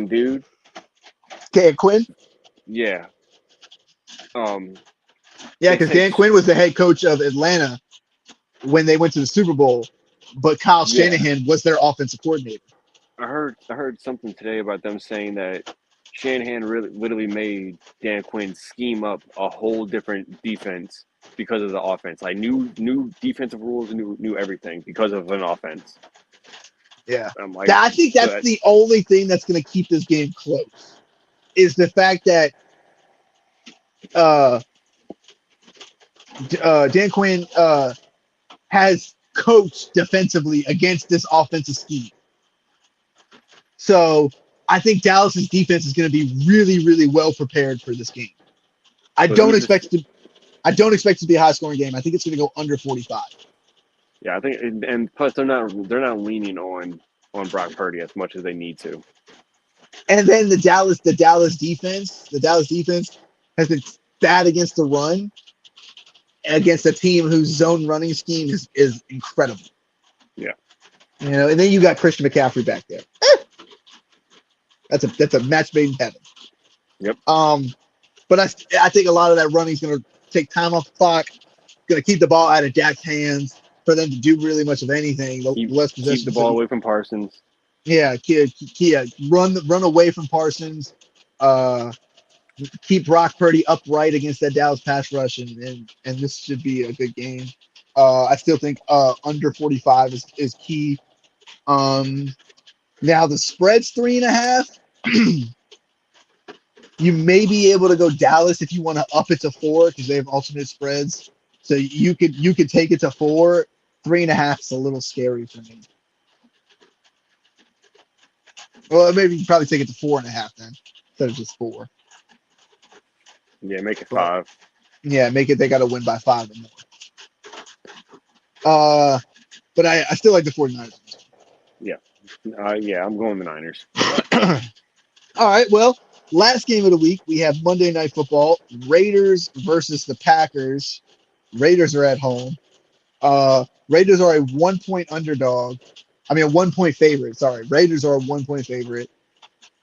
dude. Dan Quinn? Yeah. Yeah, because Dan Quinn was the head coach of Atlanta when they went to the Super Bowl, but Kyle Shanahan was their offensive coordinator. I heard something today about them saying that Shanahan literally made Dan Quinn scheme up a whole different defense because of the offense, like new defensive rules, new everything because of an offense. Yeah, I think that's the only thing that's going to keep this game close is the fact that Dan Quinn has coached defensively against this offensive scheme. So I think Dallas's defense is going to be really, really well prepared for this game. I don't expect it to be a high scoring game. I think it's going to go under 45. Yeah, I think, and plus they're not leaning on Brock Purdy as much as they need to. And then the Dallas defense has been bad against the run against a team whose zone running scheme is incredible. Yeah. You know, and then you got Christian McCaffrey back there. That's a match made in heaven. Yep. But I think a lot of that running is going to take time off the clock, going to keep the ball out of Dak's hands. for them to do really much of anything. The Keep less keep possession the for ball the away from Parsons. run away from Parsons. Uh, Keep Brock Purdy upright against that Dallas pass rush, and this should be a good game. I still think under 45 is key. Um, Now the spread's 3.5. You may be able to go Dallas if you want to up it to 4 because they have alternate spreads. So you could take it to 4. 3.5 is a little scary for me. Well, maybe you can probably take it to 4.5 then instead of just 4. Yeah, make it But 5. yeah, make it they got to win by 5 or more. But I still like the 49ers. Yeah. Yeah, I'm going the Niners. All right, well, last game of the week, we have Monday Night Football, Raiders versus the Packers. Raiders are at home. Raiders are a 1-point underdog. I mean, a 1-point favorite. Sorry. Raiders are a 1-point favorite.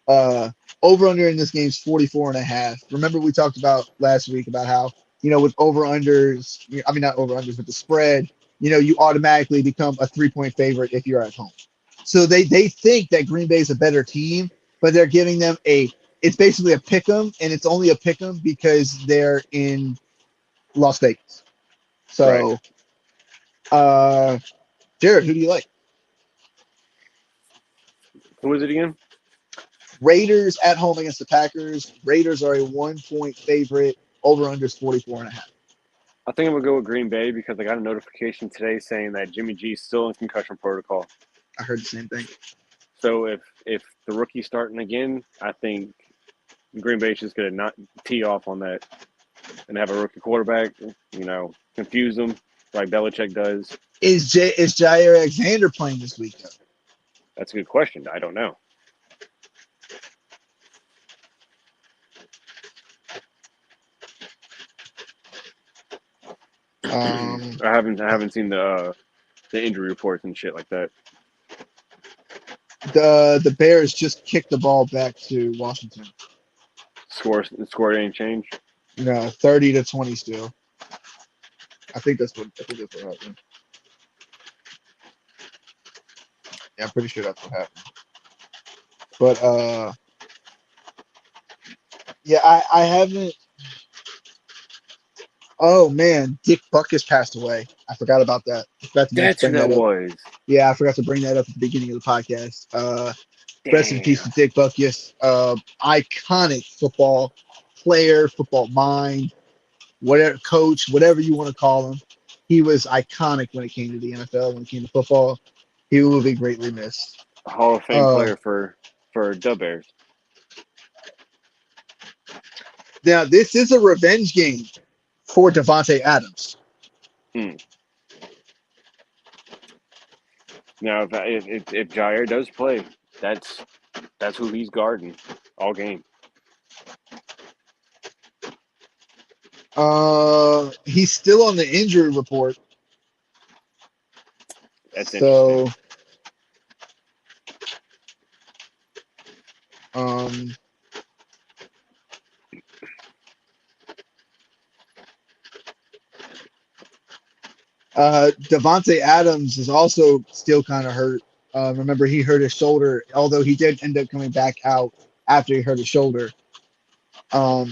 Over under in this game is 44.5. Remember, we talked about last week about how, with over unders, I mean, not over unders, but the spread, you automatically become a 3-point favorite if you're at home. So they think that Green Bay is a better team, but they're giving them it's basically a pick 'em, and it's only a pick 'em because they're in Las Vegas. So, Jared, who do you like? Who is it again? Raiders at home against the Packers. Raiders are a 1-point favorite. Over under is 44.5. I think I'm gonna go with Green Bay because I got a notification today saying that Jimmy G is still in concussion protocol. I heard the same thing. So if the rookie's starting again, I think Green Bay's just gonna not tee off on that and have a rookie quarterback. Confuse them like Belichick does. Is Jair Alexander playing this week, though? That's a good question. I don't know. I haven't seen the injury reports and shit like that. The Bears just kicked the ball back to Washington. Score ain't changed. No, 30-20 still. I think that's what happened. Yeah, I'm pretty sure that's what happened. But yeah, I haven't. Oh man, Dick Butkus passed away. I forgot about that. That's who that was. Yeah, I forgot to bring that up at the beginning of the podcast. Rest in peace to Dick Butkus. Iconic football player, football mind, whatever coach, whatever you want to call him. He was iconic when it came to the NFL, when it came to football. He will be greatly missed. A Hall of Fame player for the Bears. Now, this is a revenge game for Davante Adams. Now, if Jair does play, that's who he's guarding all game. He's still on the injury report. That's interesting. Davante Adams is also still kind of hurt. Remember, he hurt his shoulder, although he did end up coming back out after he hurt his shoulder. So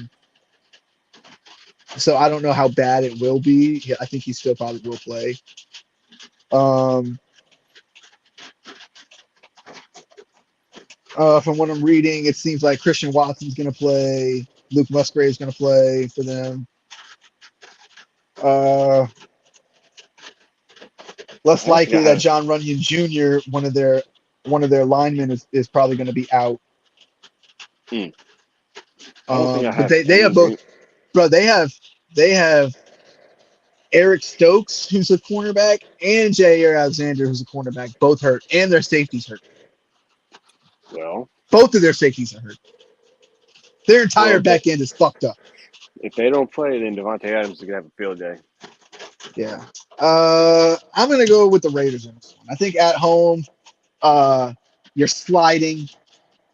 I don't know how bad it will be. I think he still probably will play. From what I'm reading, it seems like Christian Watson's going to play. Luke Musgrave's going to play for them. Less likely that John Runyon Jr., one of their linemen, is probably going to be out. But they have both, bro. They have Eric Stokes, who's a cornerback, and Jair Alexander, who's a cornerback, both hurt, and their safeties hurt. Well, both of their safeties are hurt. Their entire back end is fucked up. If they don't play, then Davante Adams is gonna have a field day. Yeah. I'm gonna go with the Raiders in this one. I think at home, you're sliding.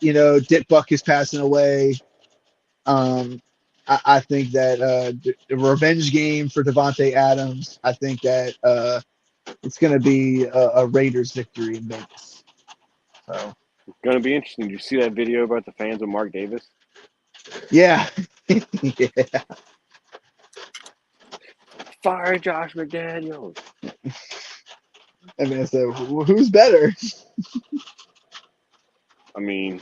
Dick Buck is passing away. I think that the revenge game for Davante Adams. I think that it's going to be a Raiders victory in Vegas. So Going to be interesting. Did you see that video about the fans of Mark Davis? yeah, yeah. Fire Josh McDaniels. I mean, so who's better? I mean,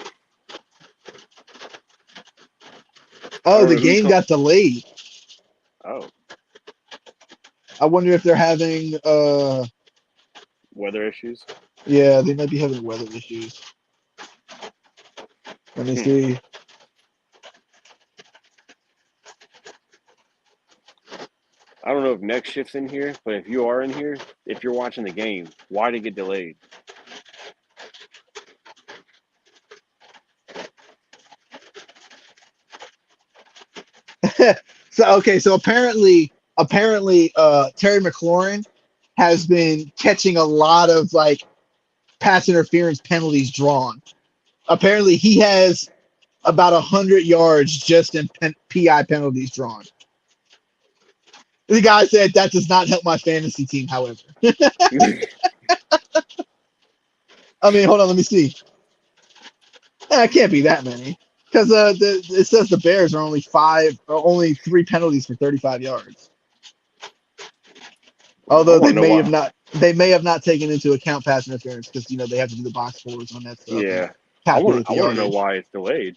I Oh, don't the know who's game going. got delayed. Oh, I wonder if they're having weather issues. yeah, they might be having weather issues. Let me Hmm. see. I don't know if next shift's in here, but if you are in here, if you're watching the game, why did it get delayed? So okay, so apparently Terry McLaurin has been catching a lot of like pass interference penalties drawn. Apparently he has about 100 yards just in PI penalties drawn. The guy said that does not help my fantasy team, however. I mean, hold on, let me see. It can't be that many. Because it says the Bears are only 3 penalties for 35 yards. I Although want to know why. they may have not taken into account pass interference because they have to do the box scores on that stuff and Yeah, calculate I the want to know yardage. why it's delayed.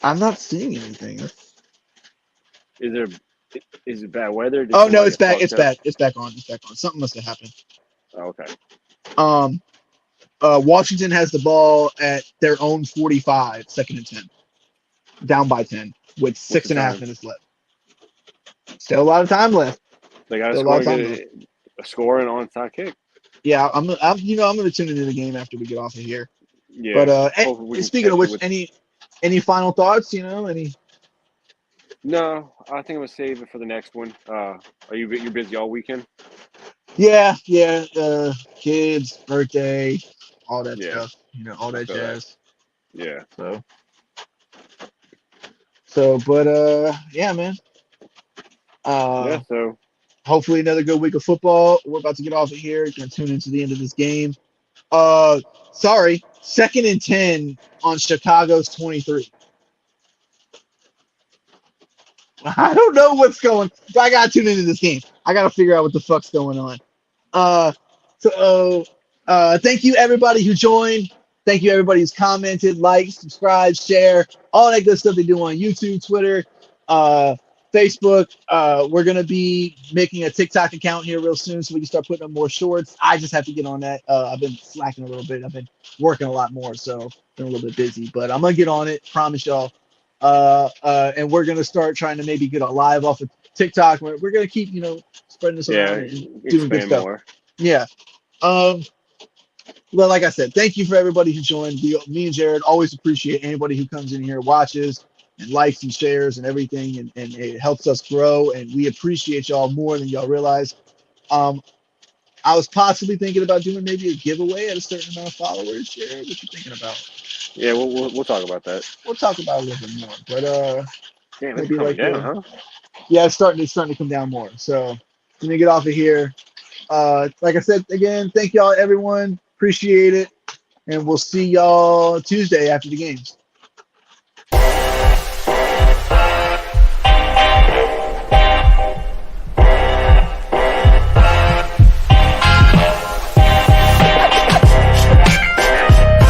I'm not seeing anything. Is there is it bad weather? Did Oh no, somebody it's get back. fucked up? It's back on. It's back on. Something must have happened. Oh, okay. Um, Washington has the ball at their own 45, second and 10, down by 10 with What's six the and a half time? minutes left. Still a lot of time left. They got to Still a lot score of and get time left. a score and onside kick. Yeah, I'm gonna tune into the game after we get off of here. But Yeah, hopefully we can speaking of catch it which, with. any final thoughts? Any? No, I think I'm gonna save it for the next one. Are you busy all weekend? Yeah, yeah. Kids, birthday, all that Yeah, stuff. All I that feel that. jazz. Yeah, So, but yeah, man. yeah. Uh, So hopefully another good week of football. We're about to get off of here. Gonna tune into the end of this game. Sorry, second and 10 on Chicago's 23. I don't know what's going. I gotta tune into this game. I gotta figure out what the fuck's going on. Uh, thank you everybody who joined. Thank you everybody who's commented, liked, subscribed, share, all that good stuff they do on YouTube, Twitter, uh, Facebook. We're gonna be making a TikTok account here real soon, so we can start putting up more shorts. I just have to get on that. I've been slacking a little bit. I've been working a lot more, so been a little bit busy. But I'm gonna get on it. Promise y'all. And we're gonna start trying to maybe get a live off of TikTok. We're gonna keep spreading this yeah, around and doing good expand stuff. more. Yeah. Um, well, like I said, thank you for everybody who joined. Me and Jared always appreciate anybody who comes in here, watches, and likes and shares and everything, and it helps us grow. And we appreciate y'all more than y'all realize. Um, I was possibly thinking about doing maybe a giveaway at a certain amount of followers. Jared, what you thinking about? Yeah, we'll talk about that. We'll talk about it a little bit more, but Damn, it's maybe coming like down, huh? yeah, it's starting to come down more. So let me get off of here. Like I said again, thank y'all everyone. Appreciate it. And we'll see y'all Tuesday after the games.